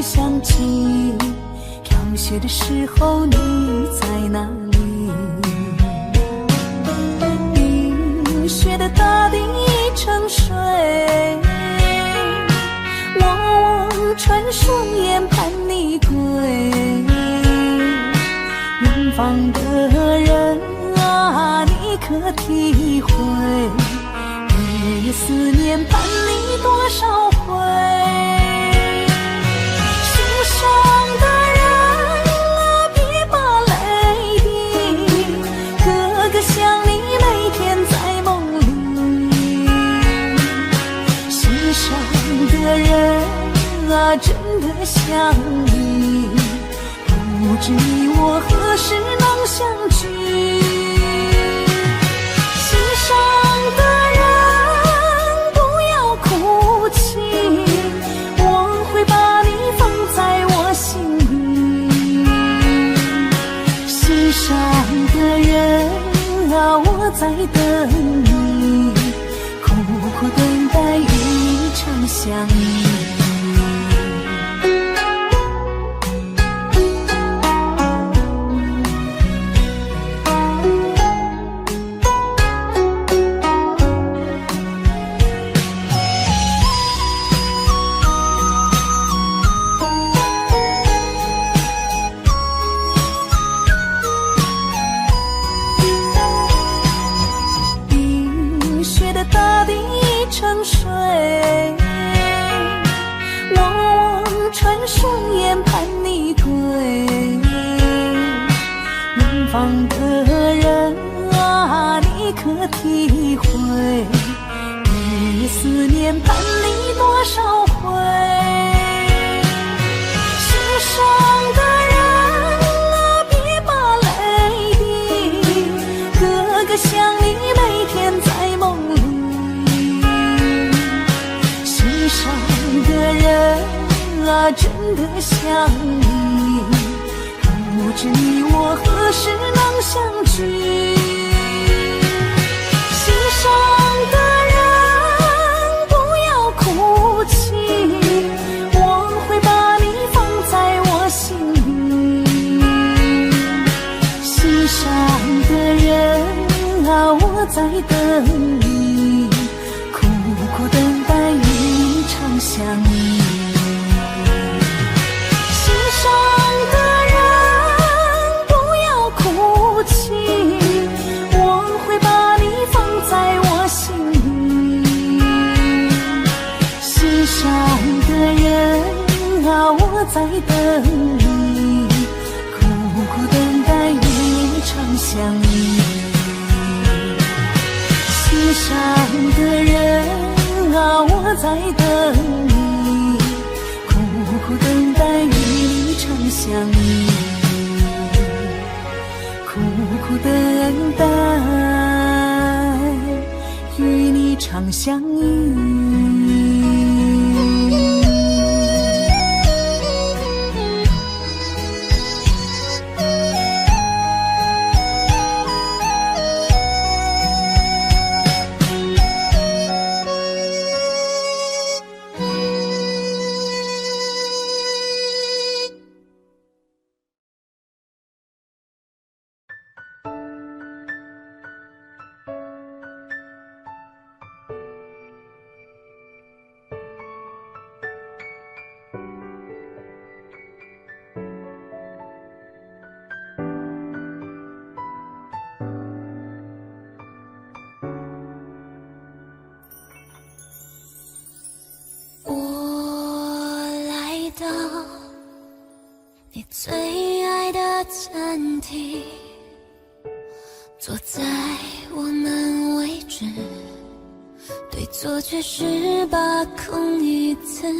想起飘雪的时候你在哪里，冰雪的大地成水，我穿双眼盼你归。远方的人啊，你可体会，日夜思念盼你多少回。心上的人啊，别把泪滴，哥哥想你每天在梦里。心上的人啊，真的想你，不知你我何时能相聚。心上的人不要哭泣，我会把你放在我心里。心上的人啊，我在等你，苦苦等待与你常相依。成水，我穿双眼盼你归。远方的人啊，你可体会，日夜思念盼你多少回。心上的人啊，别把泪滴，哥哥想你每天在梦里。心上的人啊，真的想你，不知你我何时能相聚。心上的人不要哭泣，我会把你放在我心里。心上的人啊，我在等你，苦苦等待与你常相依。心上的人不要哭泣，我会把你放在我心里。心上的人啊，我在等你，苦苦等待与你常相依。心上的人啊，我在等你，苦苦等待与你常相依。苦苦等待与你常相依。最爱的餐厅，坐在我们位置，对错却是把控一次。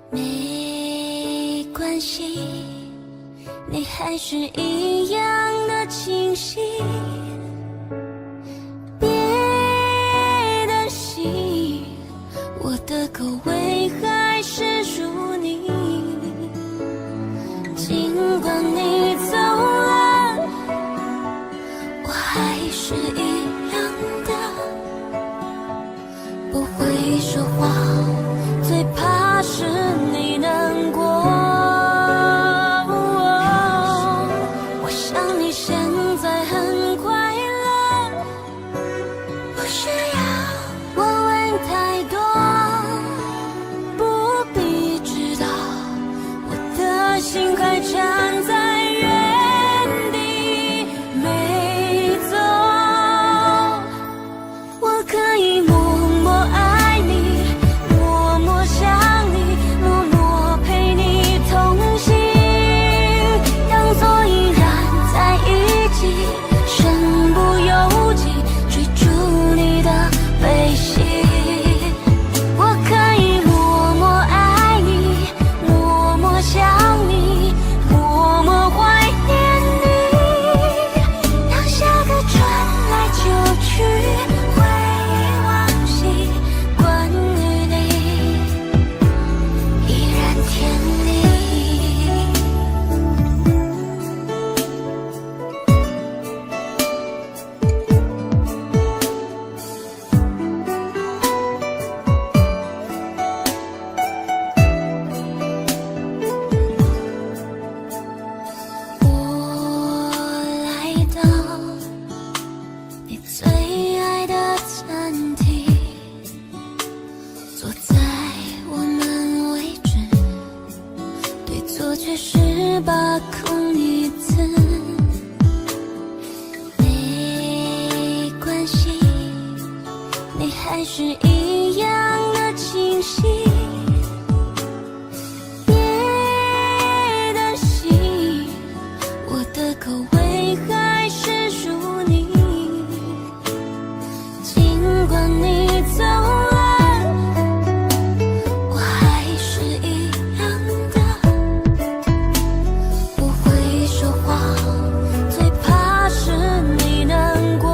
没关系，你还是一样的清晰。别担心，我的口味还是属你。尽管你走了，我还是一样的，不会说谎，最怕是你难过。我想你现在很快乐，不需要我问太多，不必知道我的心还站在原地没走。我可以默默爱你，默默想你，默默陪你同行，当作依然在一起，身不由己追逐你的背信。我可以默默爱你，默默想你，默默怀念你，当下个转来就去，回忆往昔，关于你依然甜蜜。我来到你最爱的餐厅，坐在我们位置，对错却是把控一次。没关系，你还是一样的清晰。别担心，我的口味还是属你。尽管你走了，我还是一样的，不会说谎，最怕是你难过。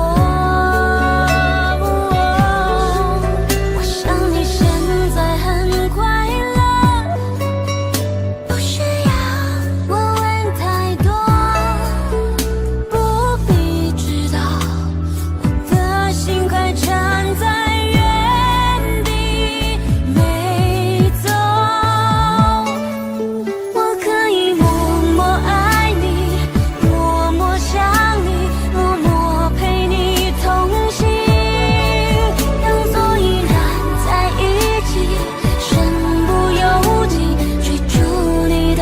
我想你现在很快乐，不需要我问太多，不必知道我的心还站在原地没走。我可以默默爱你，默默想你，默默陪你同行，当作依然在一起，身不由己追逐你的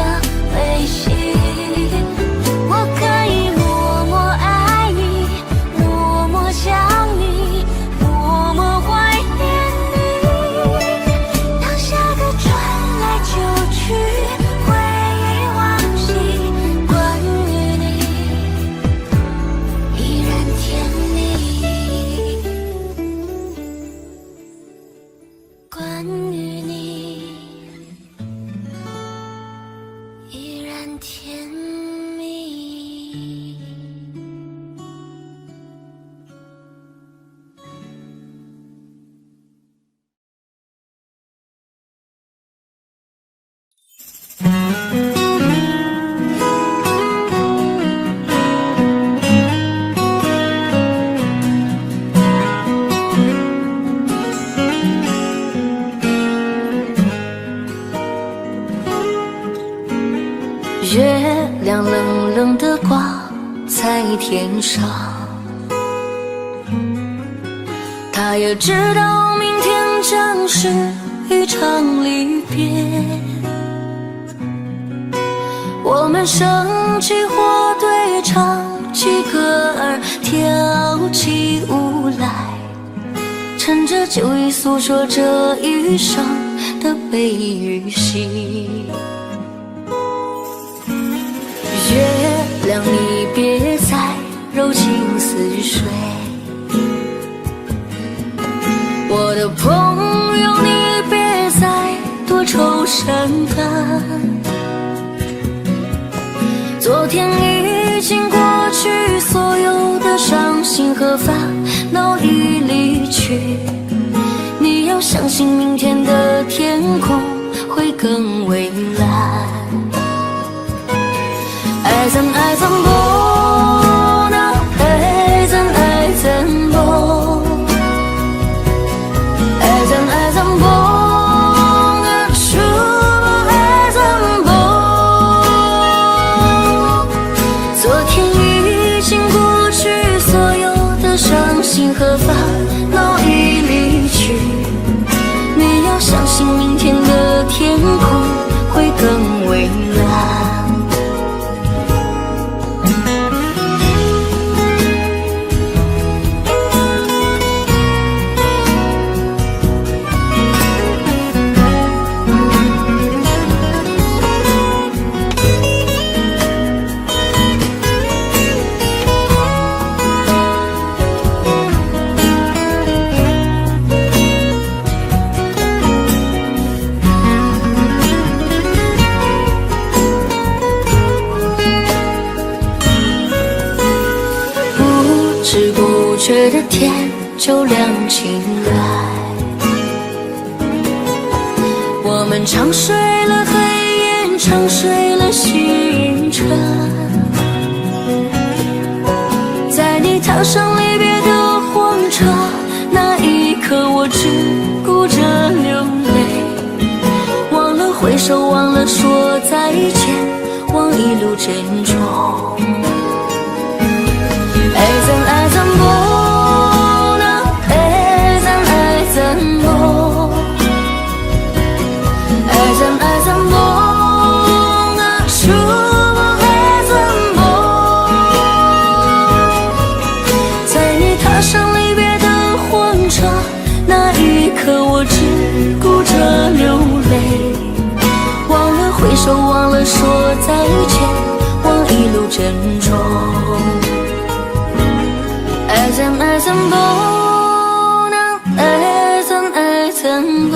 背信。我可以默默爱你，默默想你，默默怀念你，当下个转来就去，回忆往昔，关于你依然甜蜜，关于你依然甜蜜。月亮冷冷地挂在天上，他也知道明天将是一场离别。我们升起火堆，唱起歌儿，跳起舞来，趁着酒意诉说这一生的悲与喜。月亮，你别再柔情似水。我的朋友，你别再多愁善感。昨天已经过去，所有的伤心和烦恼已离去。你要相信明天的天空会更蔚蓝。爱怎爱怎不能，爱怎爱怎不，爱怎爱怎不能，说爱怎不。昨天已经过去，所有的伤心和烦恼已离去。你要相信明天的天空会更蔚蓝。不知不觉的天就亮起来，我们长睡了黑夜，长睡了星辰。在你踏上离别的火车，那一刻我只顾着流泪，忘了挥手，忘了说再见，忘一路珍重。爱怎爱怎不能，爱怎爱怎不，爱怎爱怎不能，说爱怎不。在你踏上离别的火车，那一刻我只顾着流泪，忘了挥手，忘了说再见，忘一路珍重。爱怎爱怎不能，爱怎爱怎不，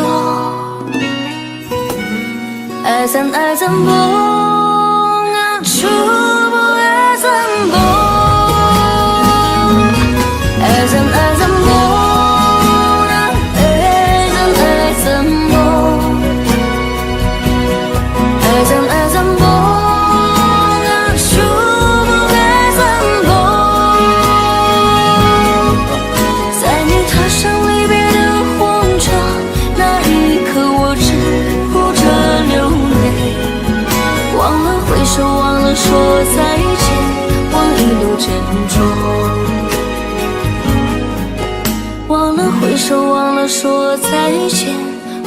爱怎爱怎不能，说不爱怎不，爱怎爱怎不能，爱怎爱怎不，爱怎爱怎不能，说不爱怎不。忘了说再见，忘一路珍重。忘了挥手，忘了说再见，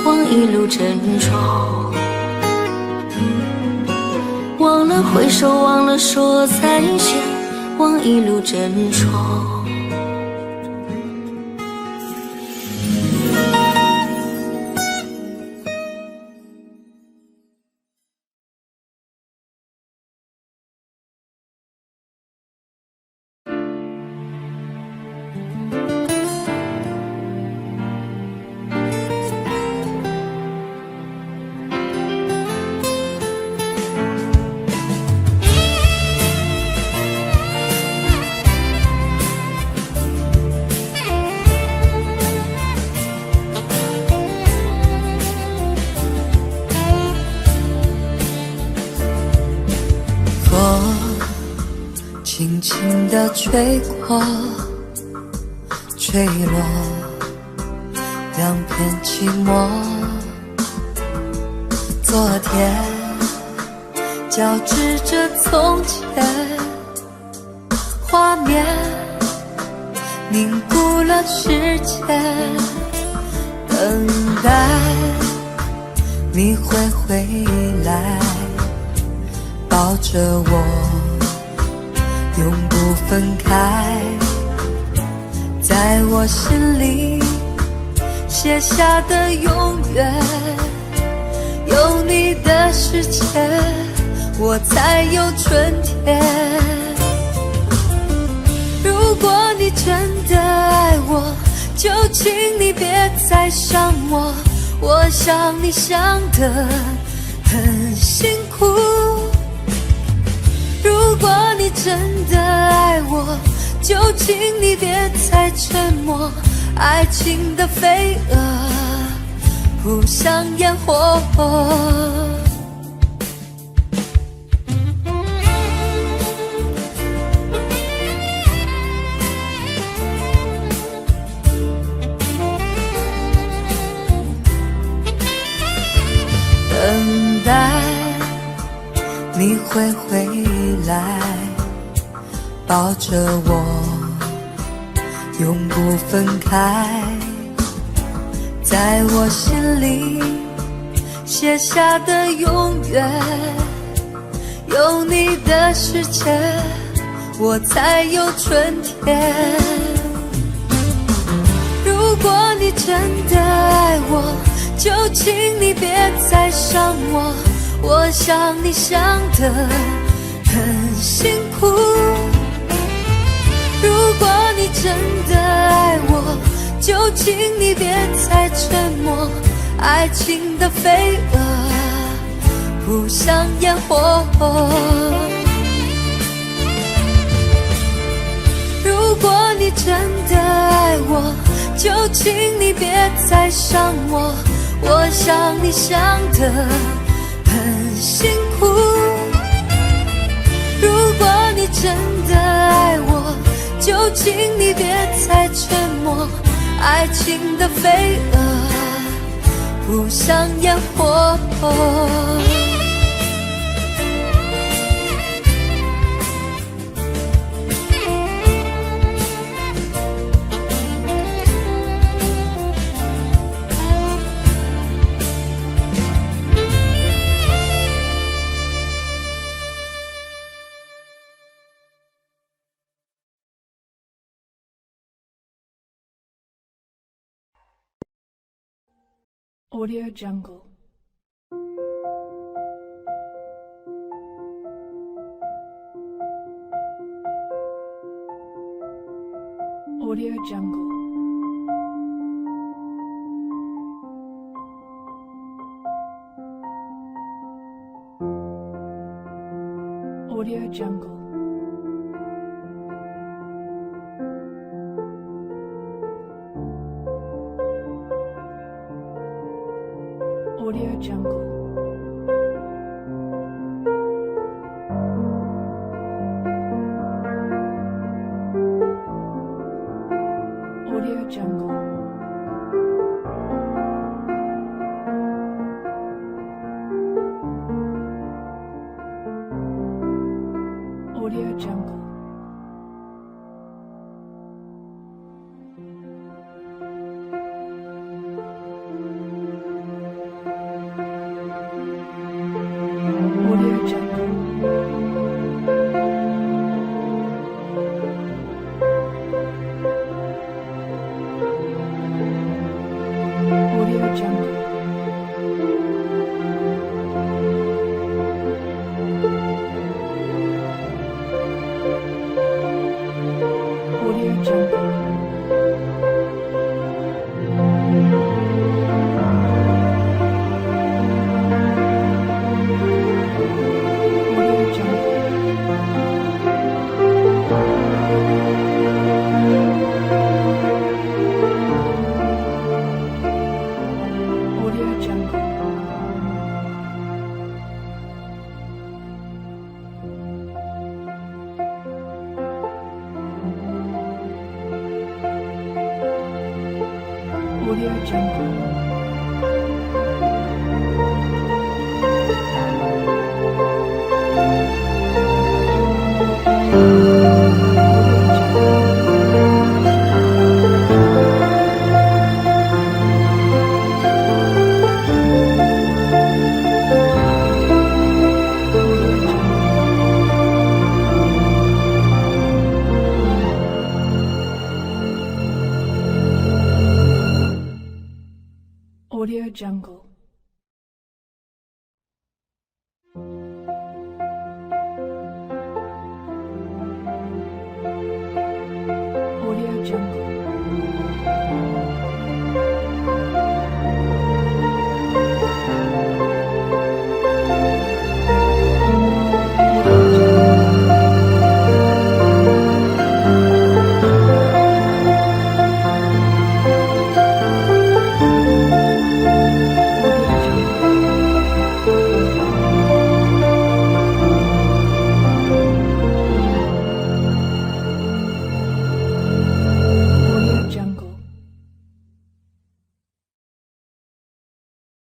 忘一路珍重。忘了挥手，忘了说再见，忘一路珍重。轻轻地吹过，吹落两片寂寞。昨天交织着从前，画面凝固了时间，等待你会回来，抱着我永不分开，在我心里写下的永远，有你的世界我才有春天。如果你真的爱我，就请你别再伤我，我想你想得很辛苦。如果你真的爱我，就请你别再沉默，爱情的飞蛾扑向烟火。等待你会回来，抱着我永不分开，在我心里写下的永远，有你的世界我才有春天。如果你真的爱我，就请你别再伤我，我想你想得很辛苦。如果你真的爱我，就请你别再沉默，爱情的飞蛾扑向烟火。如果你真的爱我，就请你别再伤我，我想你想得很辛苦。如果你真的爱我，就请你别再沉默，爱情的飞蛾扑向烟火。Audio Jungle. Audio Jungle. Audio Jungle. Audio Jungle. Audio Jungle. Audio Jungle. Audio Jungle. Audio Jungle. Audio Jungle. Audio Jungle. Audio Jungle. Audio Jungle. Audio Jungle. 中。